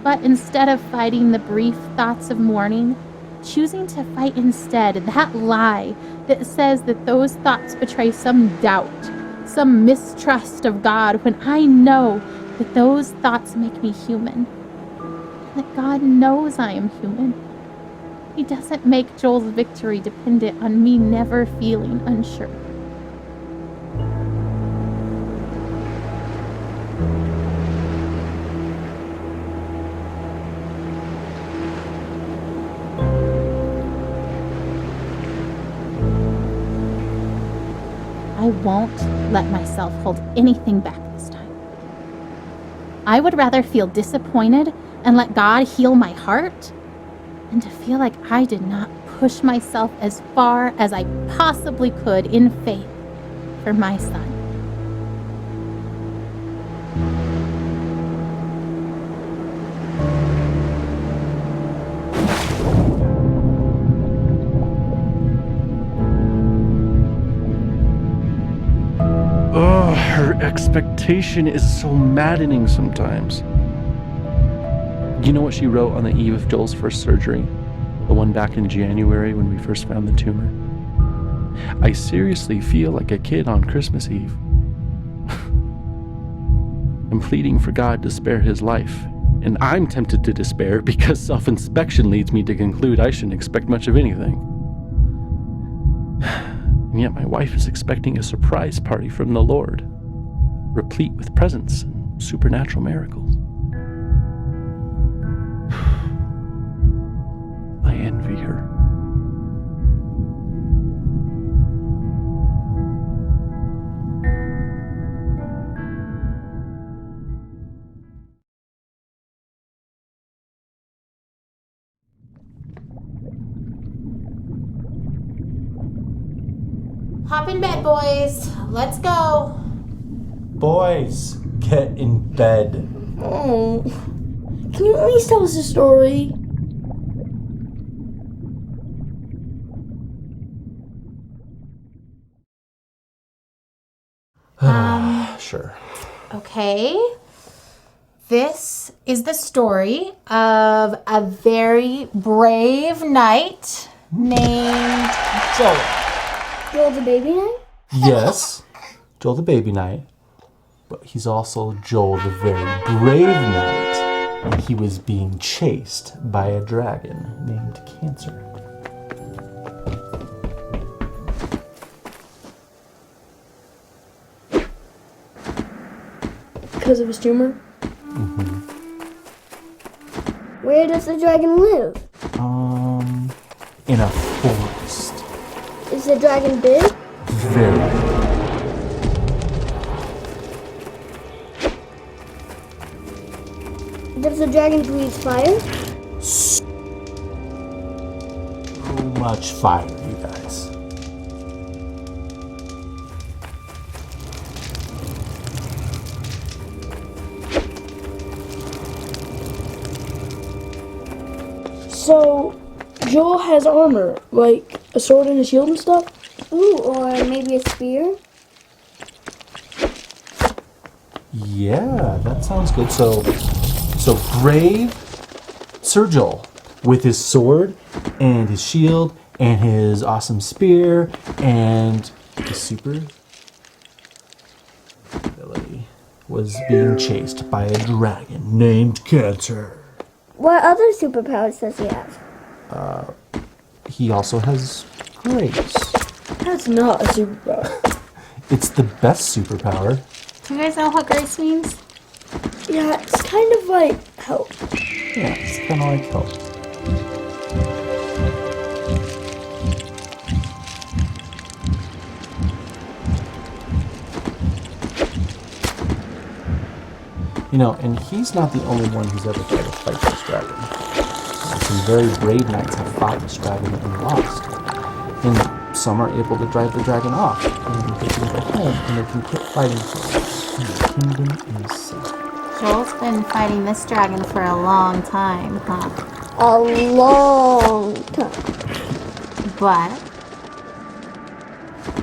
But instead of fighting the brief thoughts of mourning, choosing to fight instead that lie that says that those thoughts betray some doubt, some mistrust of God, when I know that those thoughts make me human. And that God knows I am human. He doesn't make Joel's victory dependent on me never feeling unsure. I won't let myself hold anything back this time. I would rather feel disappointed and let God heal my heart than to feel like I did not push myself as far as I possibly could in faith for my son. Oh, her expectation is so maddening sometimes. You know what she wrote on the eve of Joel's first surgery? The one back in January when we first found the tumor? I seriously feel like a kid on Christmas Eve. I'm pleading for God to spare his life, and I'm tempted to despair because self-inspection leads me to conclude I shouldn't expect much of anything. And yet my wife is expecting a surprise party from the Lord, replete with presents and supernatural miracles. I envy her. Hop in bed, boys. Let's go. Boys, get in bed. Oh, can you at least tell us a story? Sure. Okay. This is the story of a very brave knight named Joel. Joel the baby knight? Yes, Joel the baby knight. But he's also Joel the very brave knight. And he was being chased by a dragon named Cancer. Because of his tumor? Mm-hmm. Where does the dragon live? In a forest. Is the dragon big? Very big. Does the dragon breathe fire? So much fire, you guys. So, Joel has armor, like a sword and a shield and stuff? Ooh, or maybe a spear? Yeah, that sounds good. So brave Sir Joel with his sword and his shield and his awesome spear and his super ability was being chased by a dragon named Cancer. What other superpowers does he have? He also has grace. That's not a superpower. It's the best superpower. Do you guys know what grace means? Yeah, it's kind of like help. Yeah, it's kind of like help. You know, and he's not the only one who's ever tried to fight this dragon. Some very brave knights have fought this dragon and lost. And some are able to drive the dragon off, and they can go home, and they can quit fighting for us. And the kingdom is safe. Joel's been fighting this dragon for a long time, huh? A long time. But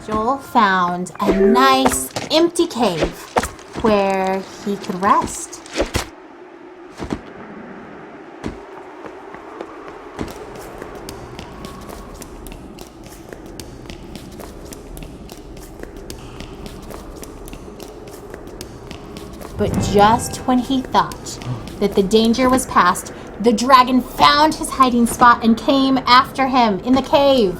Joel found a nice empty cave where he could rest. But just when he thought that the danger was past, the dragon found his hiding spot and came after him in the cave.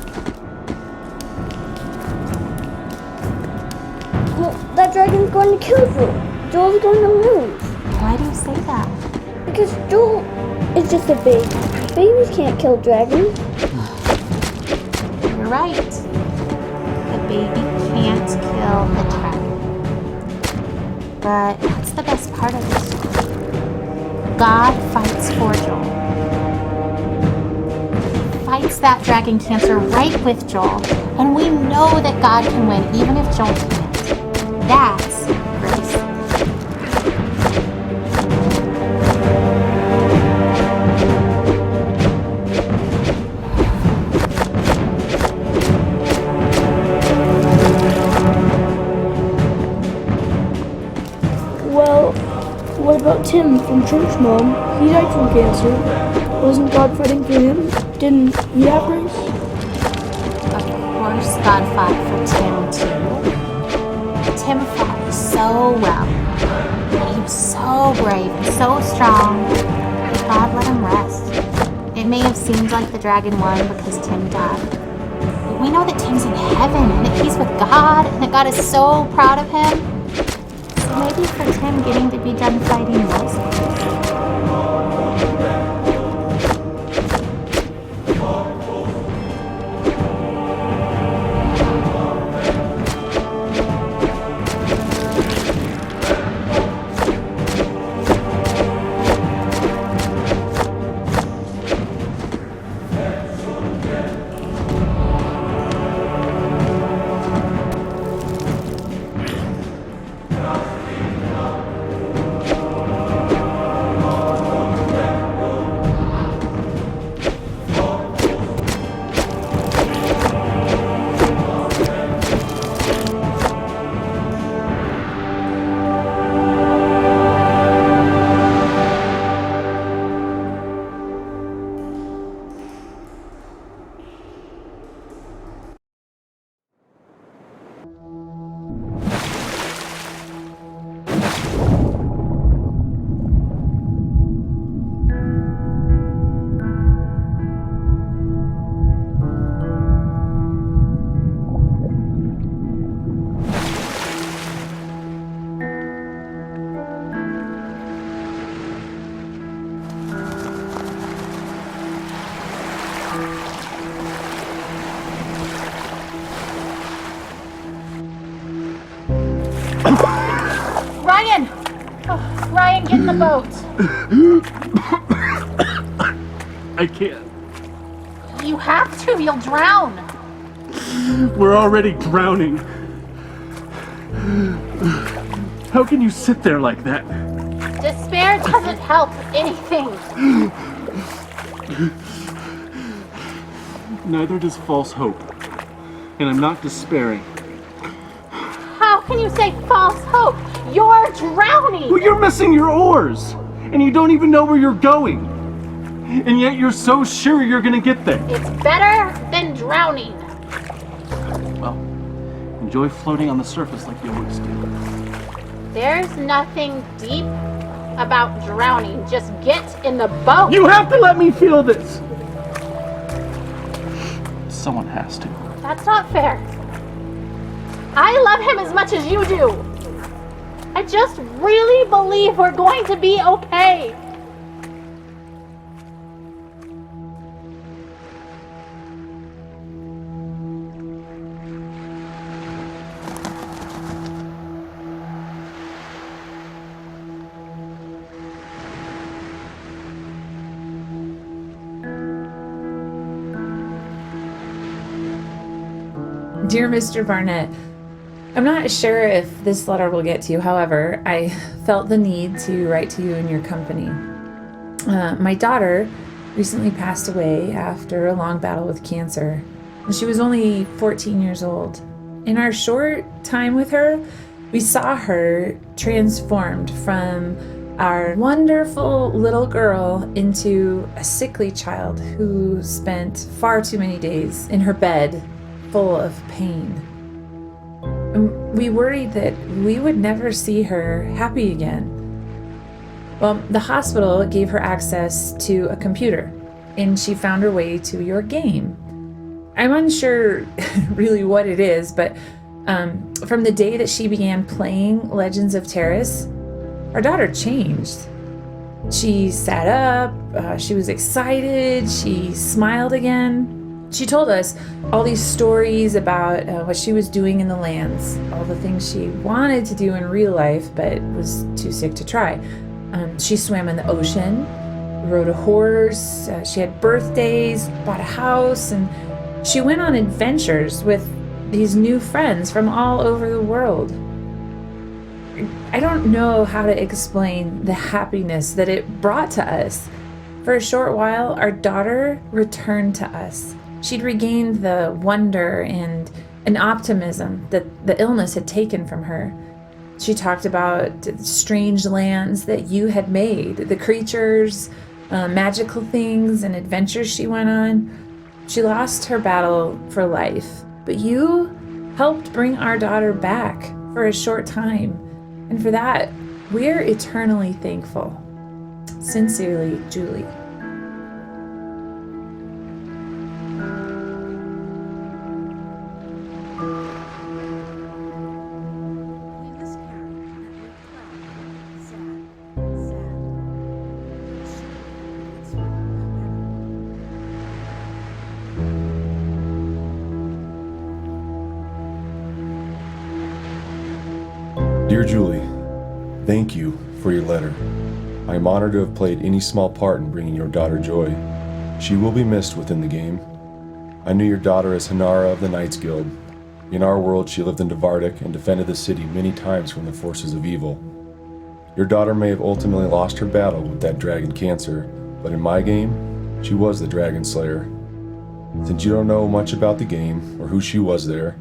Well, that dragon's going to kill Joel. Joel's going to lose. Why do you say that? Because Joel is just a baby. Babies can't kill dragons. You're right. The baby can't kill the dragon. But that's the best part of this story. God fights for Joel. He fights that dragon cancer right with Joel. And we know that God can win even if Joel can't. That's grace. Well, what about Tim from Church Mom? He died from cancer. Wasn't God fighting for him? Didn't he have grace? Of course God fought for Tim too. Tim fought so well. He was so brave and so strong. God let him rest. It may have seemed like the dragon won because Tim died. But we know that Tim's in heaven and that he's with God and that God is so proud of him. So maybe for Tim getting to be done fighting was grace. Ryan! Oh, Ryan, get in the boat. I can't. You have to, you'll drown. We're already drowning. How can you sit there like that? Despair doesn't help anything. Neither does false hope. And I'm not despairing. How can you say false hope? You're drowning! Well, you're missing your oars! And you don't even know where you're going! And yet you're so sure you're gonna get there! It's better than drowning! Well, enjoy floating on the surface like you always do. There's nothing deep about drowning. Just get in the boat! You have to let me feel this! Someone has to. That's not fair. I love him as much as you do. I just really believe we're going to be okay. Dear Mr. Barnett, I'm not sure if this letter will get to you. However, I felt the need to write to you in your company. My daughter recently passed away after a long battle with cancer. She was only 14 years old. In our short time with her, we saw her transformed from our wonderful little girl into a sickly child who spent far too many days in her bed full of pain. We worried that we would never see her happy again. Well, the hospital gave her access to a computer, and she found her way to your game. I'm unsure really what it is, but from the day that she began playing Legends of Terrace, our daughter changed. She sat up, she was excited, she smiled again. She told us all these stories about what she was doing in the lands, all the things she wanted to do in real life but was too sick to try. She swam in the ocean, rode a horse, she had birthdays, bought a house, and she went on adventures with these new friends from all over the world. I don't know how to explain the happiness that it brought to us. For a short while, our daughter returned to us. She'd regained the wonder and an optimism that the illness had taken from her. She talked about the strange lands that you had made, the creatures, magical things, and adventures she went on. She lost her battle for life, but you helped bring our daughter back for a short time. And for that, we're eternally thankful. Sincerely, Julie. Dear Julie, thank you for your letter. I am honored to have played any small part in bringing your daughter joy. She will be missed within the game. I knew your daughter as Hanara of the Knights Guild. In our world, she lived in Devardic and defended the city many times from the forces of evil. Your daughter may have ultimately lost her battle with that dragon cancer, but in my game, she was the Dragon Slayer. Since you don't know much about the game or who she was there,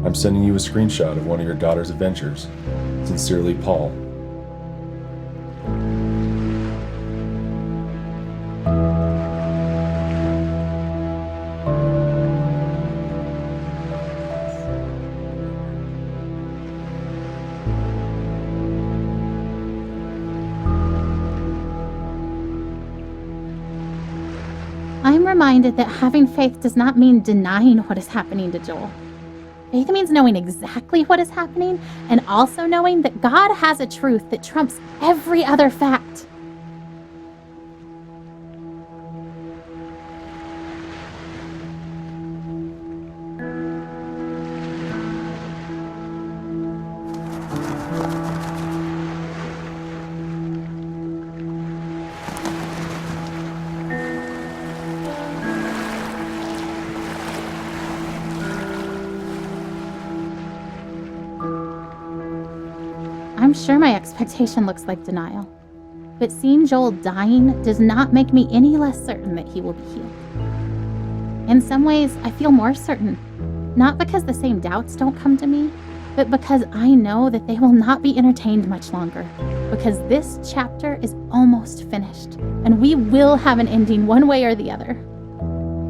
I'm sending you a screenshot of one of your daughter's adventures. Sincerely, Paul. I'm reminded that having faith does not mean denying what is happening to Joel. Faith means knowing exactly what is happening and also knowing that God has a truth that trumps every other fact. I'm sure my expectation looks like denial, but seeing Joel dying does not make me any less certain that he will be healed. In some ways, I feel more certain. Not because the same doubts don't come to me, but because I know that they will not be entertained much longer. Because this chapter is almost finished, and we will have an ending one way or the other.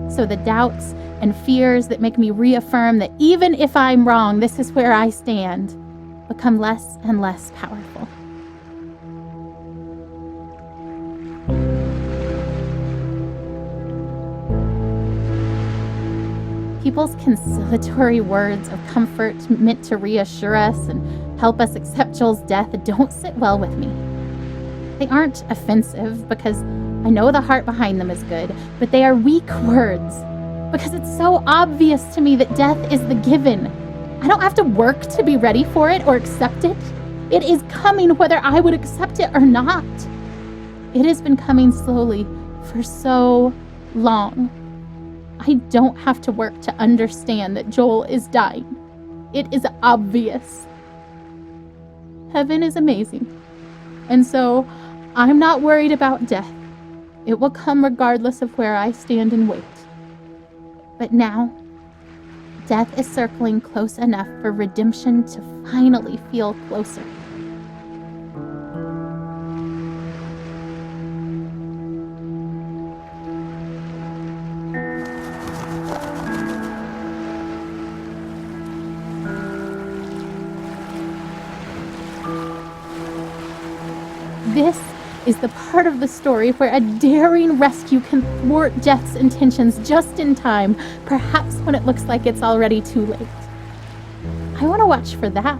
So the doubts and fears that make me reaffirm that even if I'm wrong, this is where I stand, become less and less powerful. People's conciliatory words of comfort meant to reassure us and help us accept Joel's death don't sit well with me. They aren't offensive because I know the heart behind them is good, but they are weak words because it's so obvious to me that death is the given. I don't have to work to be ready for it or accept it. It is coming whether I would accept it or not. It has been coming slowly for so long. I don't have to work to understand that Joel is dying. It is obvious. Heaven is amazing. And so I'm not worried about death. It will come regardless of where I stand and wait. But now, death is circling close enough for redemption to finally feel closer. This is the part of the story where a daring rescue can thwart Death's intentions just in time, perhaps when it looks like it's already too late. I want to watch for that.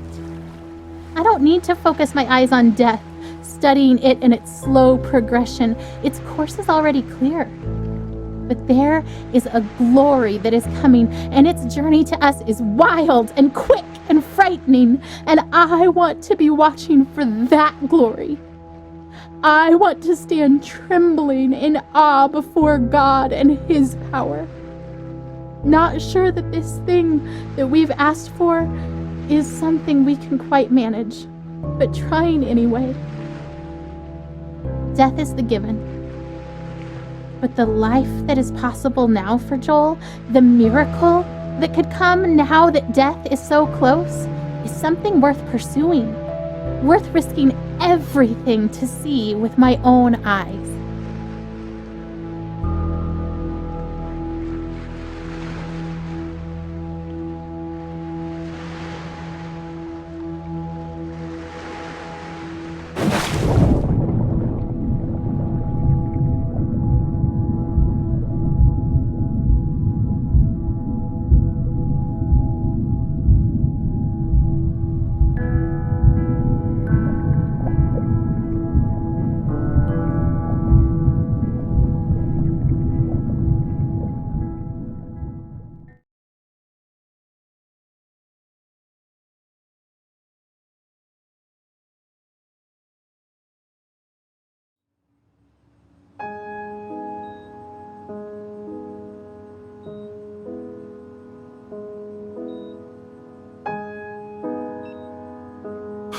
I don't need to focus my eyes on Death, studying it in its slow progression. Its course is already clear. But there is a glory that is coming, and its journey to us is wild and quick and frightening, and I want to be watching for that glory. I want to stand trembling in awe before God and His power. Not sure that this thing that we've asked for is something we can quite manage, but trying anyway. Death is the given. But the life that is possible now for Joel, the miracle that could come now that death is so close, is something worth pursuing. Worth risking everything to see with my own eyes.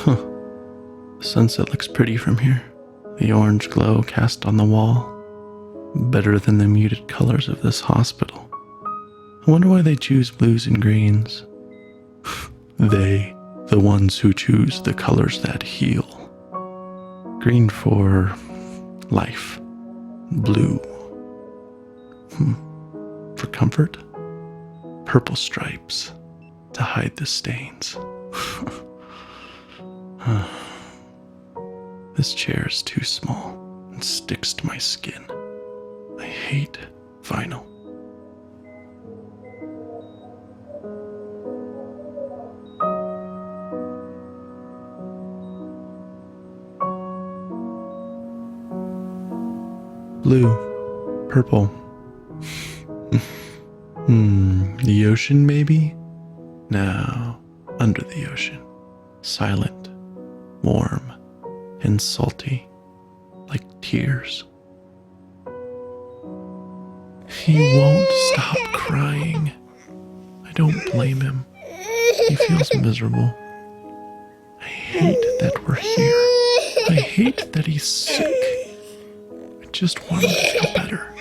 The sunset looks pretty from here. The orange glow cast on the wall. Better than the muted colors of this hospital. I wonder why they choose blues and greens. They, the ones who choose the colors that heal. Green for life. Blue. For comfort. Purple stripes to hide the stains. This chair is too small and sticks to my skin. I hate vinyl. Blue, purple. The ocean, maybe? No, under the ocean. Silent, warm, and salty, like tears. He won't stop crying. I don't blame him. He feels miserable. I hate that we're here. I hate that he's sick. I just want him to feel better.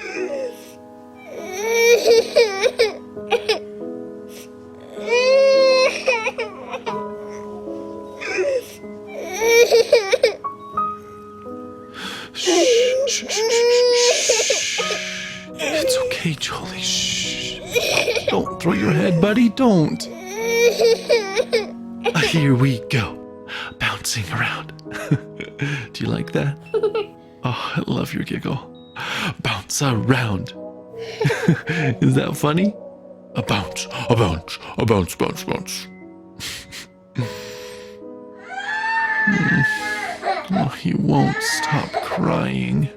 throw your head, buddy. Don't. Here we go. Bouncing around. Do you like that? Oh, I love your giggle. Bounce around. Is that funny? A bounce, a bounce, a bounce, bounce, bounce. Oh, he won't stop crying.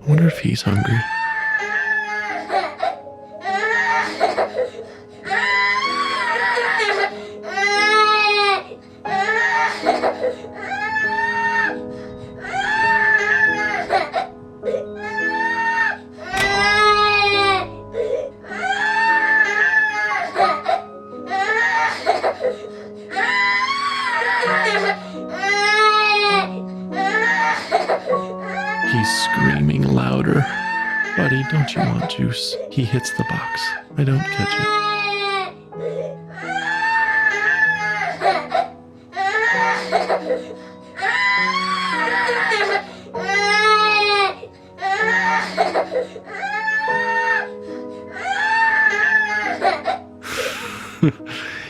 I wonder if he's hungry. He's screaming louder. Buddy, don't you want juice? He hits the box. I don't catch it.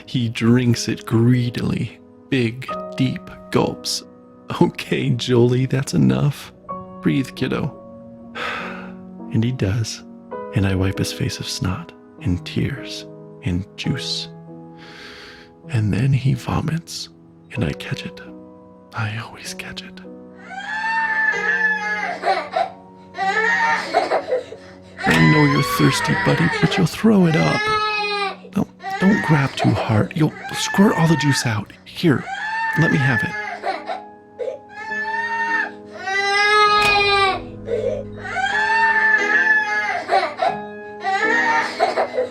He drinks it greedily. Big, deep gulps. Okay, Jolie, that's enough. Breathe, kiddo. And he does. And I wipe his face of snot and tears and juice. And then he vomits, and I catch it. I always catch it. I know you're thirsty, buddy, but you'll throw it up. No, don't grab too hard. You'll squirt all the juice out. Here, let me have it.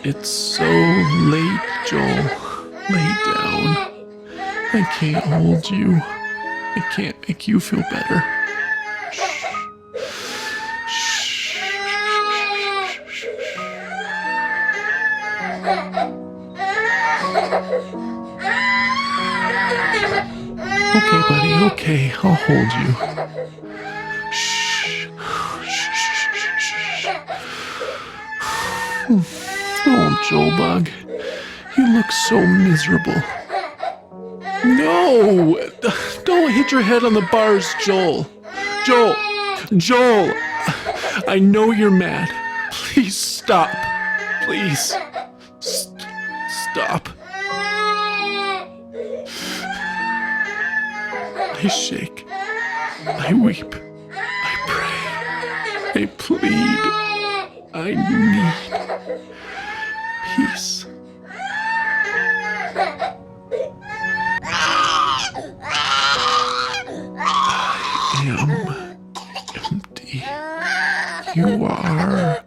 It's so late, Joel. Lay down. I can't hold you. I can't make you feel better. Okay, buddy, okay. I'll hold you. Shh. Oh, Joel Bug, you look so miserable. No! Don't hit your head on the bars, Joel. Joel! I know you're mad. Please stop. Please. Stop. I shake. I weep. I pray. I plead. I need peace. I am empty. You are.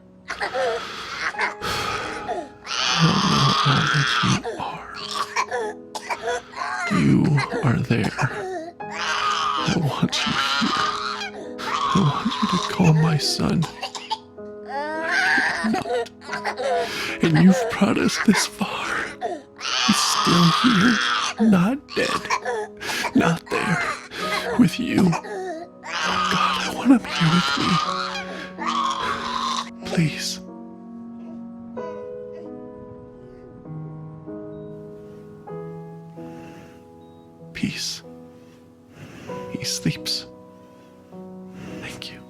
I don't know all that you are. You are there. I want you here. I want you to call my son. I cannot. And you've brought us this far. He's still here, not dead, not there, with you. Oh God, I want him here with me. Please. Peace. He sleeps. Thank you.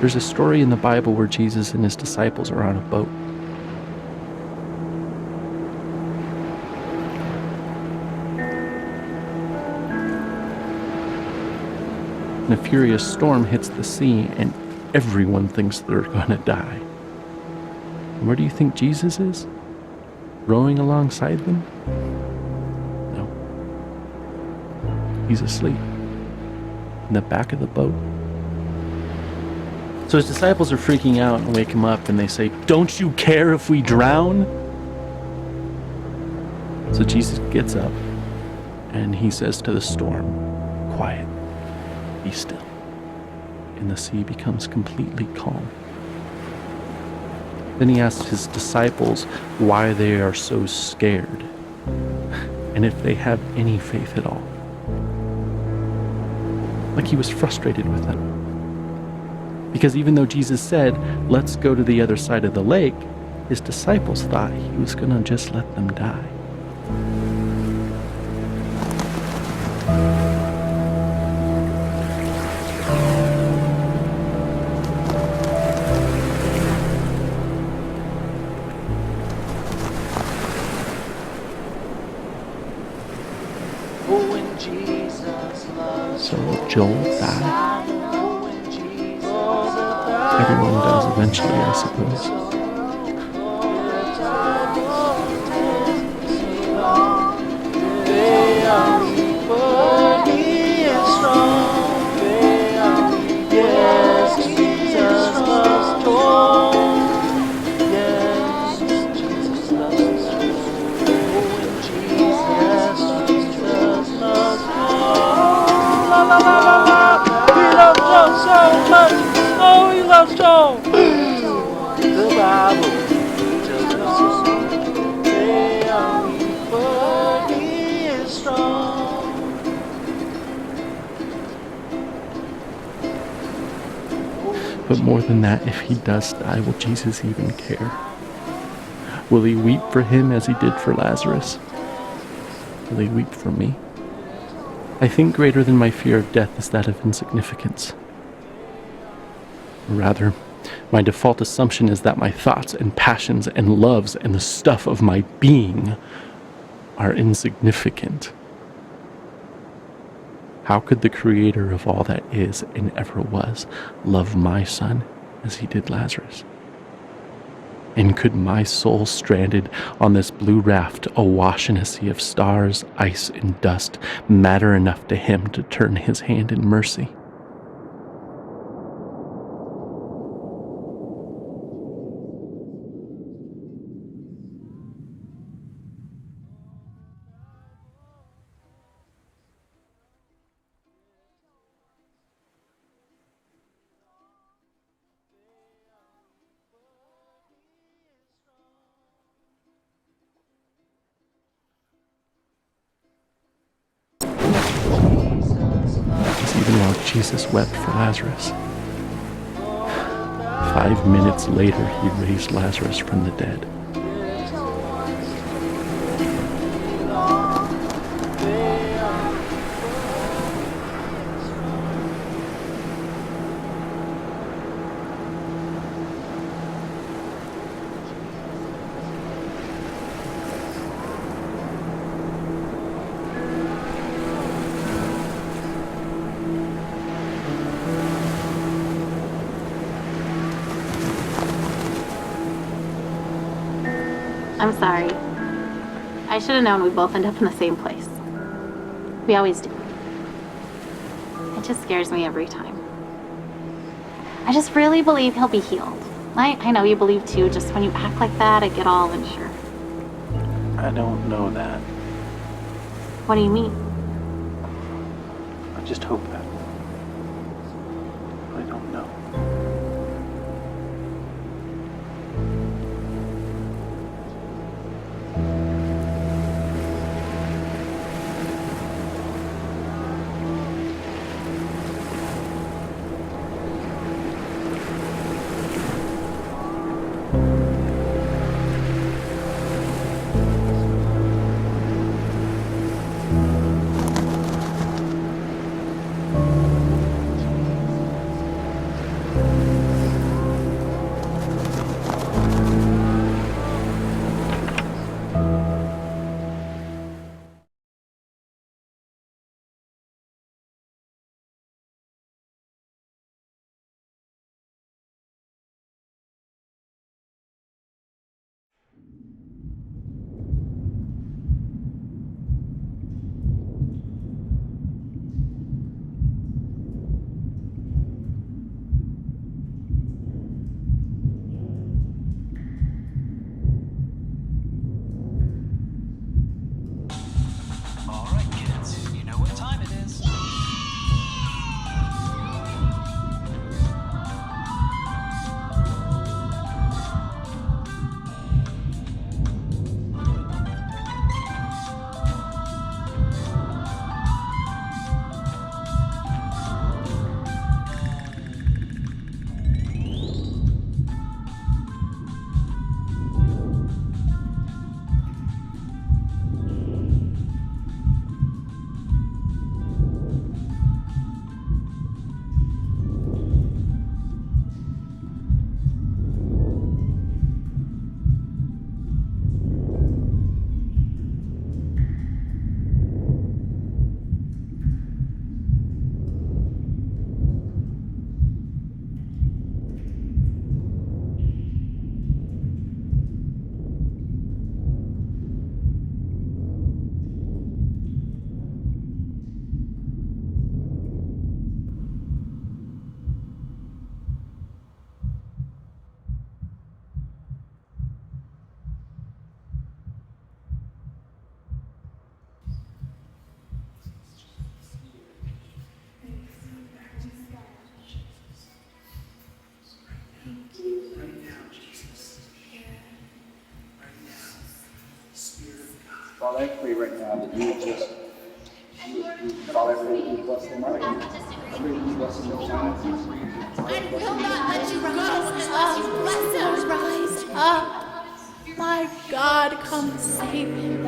There's a story in the Bible where Jesus and his disciples are on a boat. and a furious storm hits the sea, and everyone thinks they're gonna die. And where do you think Jesus is? Rowing alongside them? No. He's asleep in the back of the boat. So his disciples are freaking out and wake him up, and they say, "Don't you care if we drown?" So Jesus gets up and he says to the storm, "Quiet, be still." And the sea becomes completely calm. Then he asks his disciples why they are so scared and if they have any faith at all. Like he was frustrated with them. Because even though Jesus said, "Let's go to the other side of the lake," his disciples thought he was going to just let them die. So Joel died. Everyone does eventually, I suppose. But more than that, if he does die, will Jesus even care? Will he weep for him as he did for Lazarus? Will he weep for me? I think greater than my fear of death is that of insignificance. Or rather, my default assumption is that my thoughts and passions and loves and the stuff of my being are insignificant. How could the creator of all that is and ever was love my son as he did Lazarus? And could my soul stranded on this blue raft awash in a sea of stars, ice, and dust matter enough to him to turn his hand in mercy? Even while Jesus wept for Lazarus. 5 minutes later, he raised Lazarus from the dead. I'm sorry. I should have known we'd both end up in the same place. We always do. It just scares me every time. I just really believe he'll be healed. I know you believe too, just when you act like that, I get all unsure. I don't know that. What do you mean? I just hope that. I don't know. Father, I pray right now that you would just, Father, I pray that you would bless them right now. I pray that you bless them with finances. I will not let you go unless you bless him. Rise up. My God, come save him.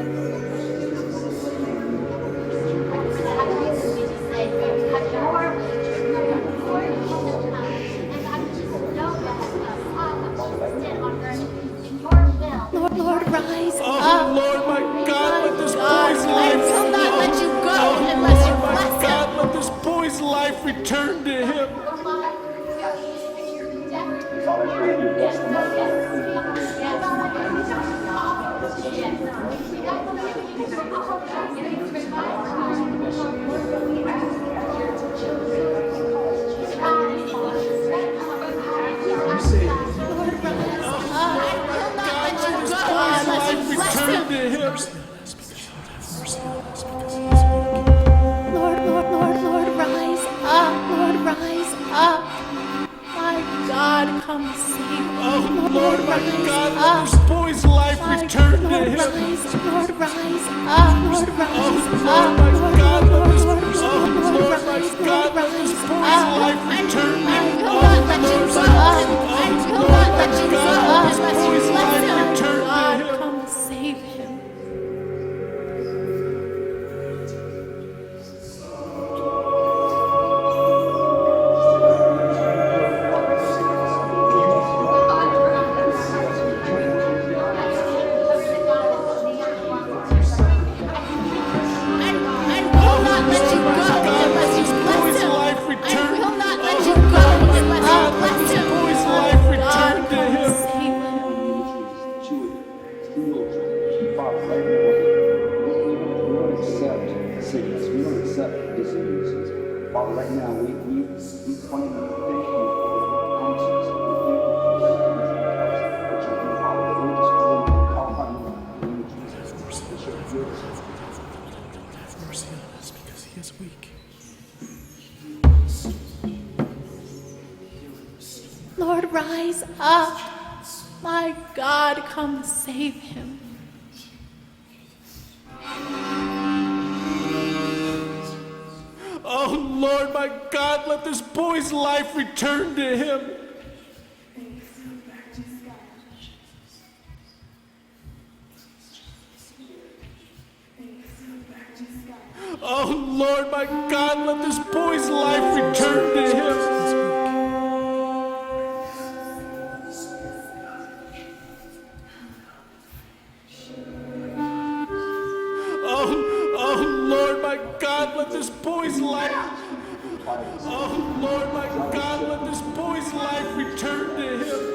Lord, rise up. Lord, my God, let this boy's life. I will not let you go unless you bless him. God, let this boy's life return to him. Father, I pray that you bless them right now. Lord, rise up. Lord, rise up. My God, come save me. Lord, my God, let this boy's life return to him. Lord, rise up. Lord, rise up. My God, let this boy's life return to him. I will not let you go. I will not let you go unless you bless him. God, come save him. Father, right now, we claim and thank you for your promises. We thank you for your children, Father, that we just really call upon you in the name of Jesus. That you're good. Have mercy on us because he is weak. Lord, rise up. My God, come save him. Oh, Lord, my God, let this boy's life return to him. Oh, Lord, my God, let this boy's life return to him. Oh, Lord, my God, let this boy's life. Oh, Lord, my God, let this boy's life return to him.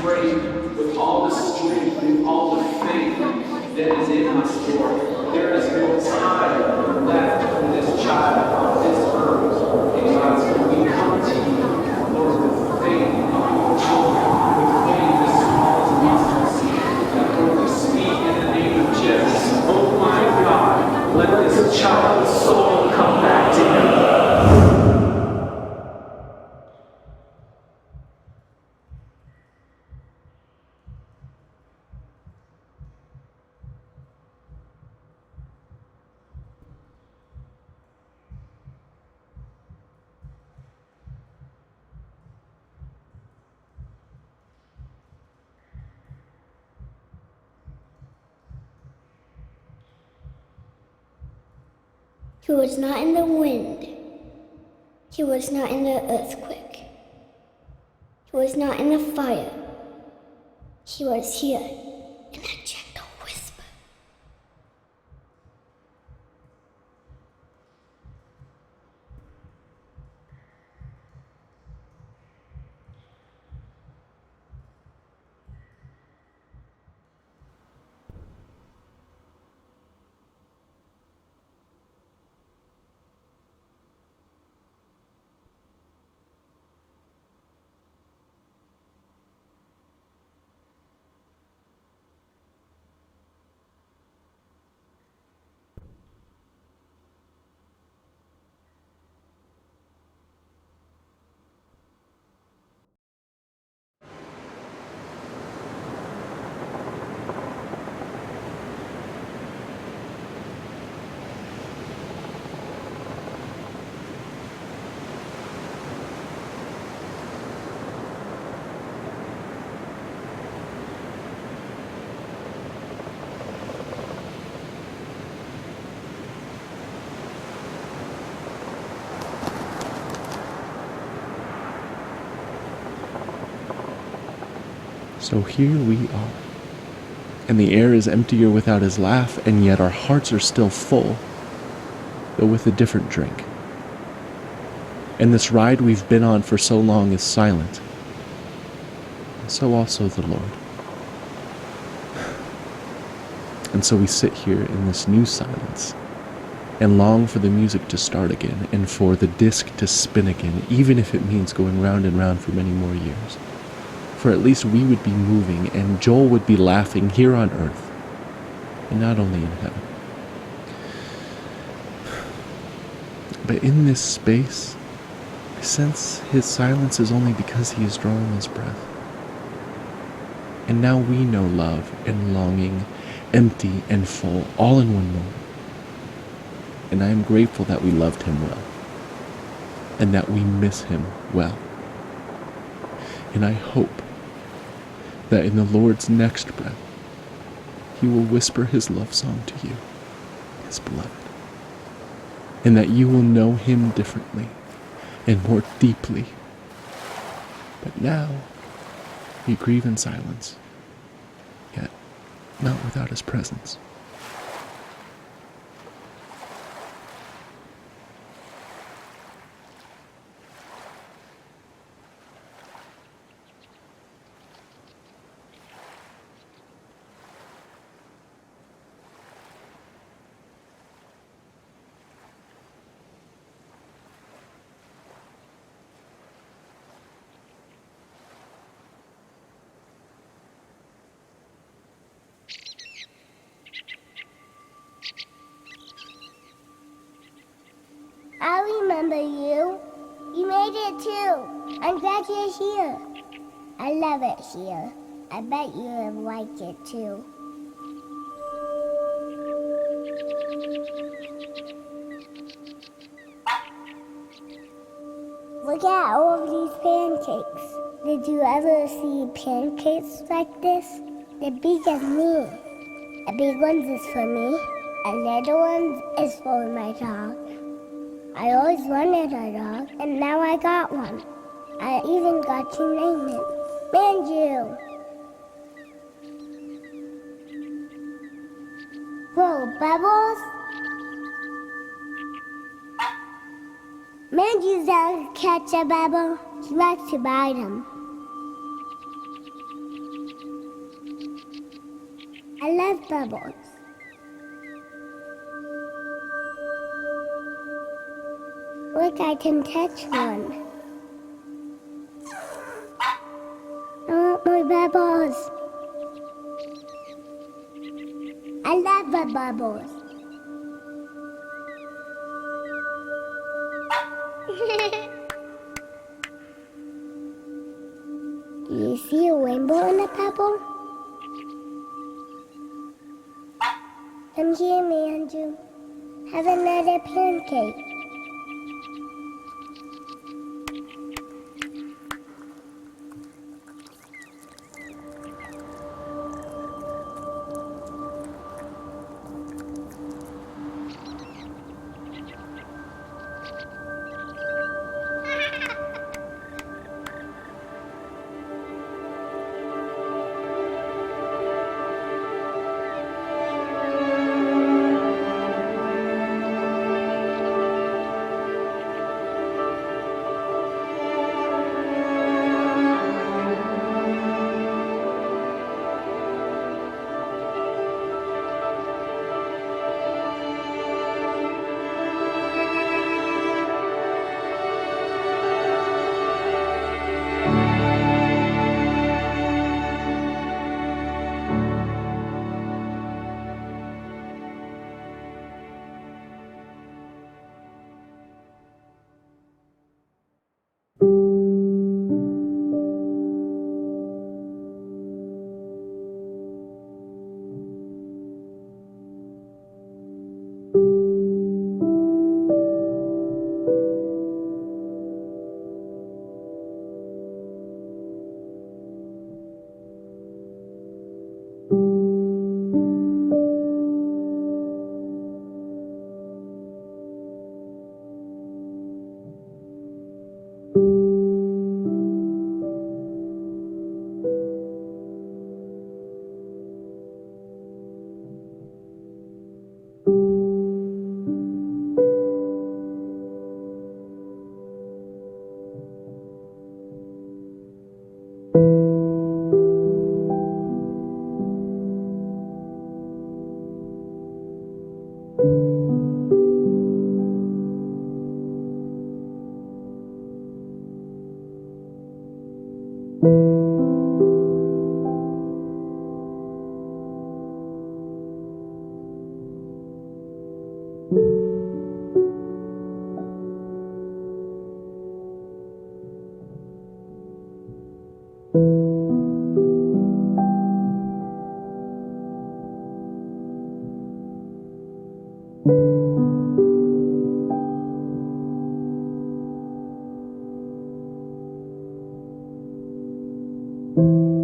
Pray with all the strength and all the faith that is in us, Lord. There is no time left for this child on this earth. And God, we come to you, Lord, with faith in your children, with faith as small as a mustard seed. And Lord, we speak in the name of Jesus. Oh my God, let this child's soul come back to him. He was not in the wind. He was not in the earthquake. He was not in the fire. He was here in a gentle whisper. So here we are. And the air is emptier without his laugh, and yet our hearts are still full, though with a different drink. And this ride we've been on for so long is silent, and so also the Lord. And so we sit here in this new silence and long for the music to start again and for the disc to spin again, even if it means going round and round for many more years. For at least we would be moving and Joel would be laughing here on earth and not only in heaven. But in this space, I sense his silence is only because he is drawing his breath. And now we know love and longing, empty and full, all in one moment. And I am grateful that we loved him well, and that we miss him well. And I hope that in the Lord's next breath, he will whisper his love song to you, his beloved, and that you will know him differently and more deeply. But now, we grieve in silence, yet not without his presence. I remember you. You made it too. I'm glad you're here. I love it here. I bet you have liked it too. Look at all of these pancakes. Did you ever see pancakes like this? They're big as me. A big one is for me. A little one is for my dog. I always wanted a dog, and now I got one. I even got to name it Manju. Whoa, Bubbles? Manju doesn't catch a bubble. He likes to bite them. I love bubbles. Look, I can touch one. I want more bubbles. I love the bubbles. Do you see a rainbow in a pebble? Come here, Manju. Have another pancake. you.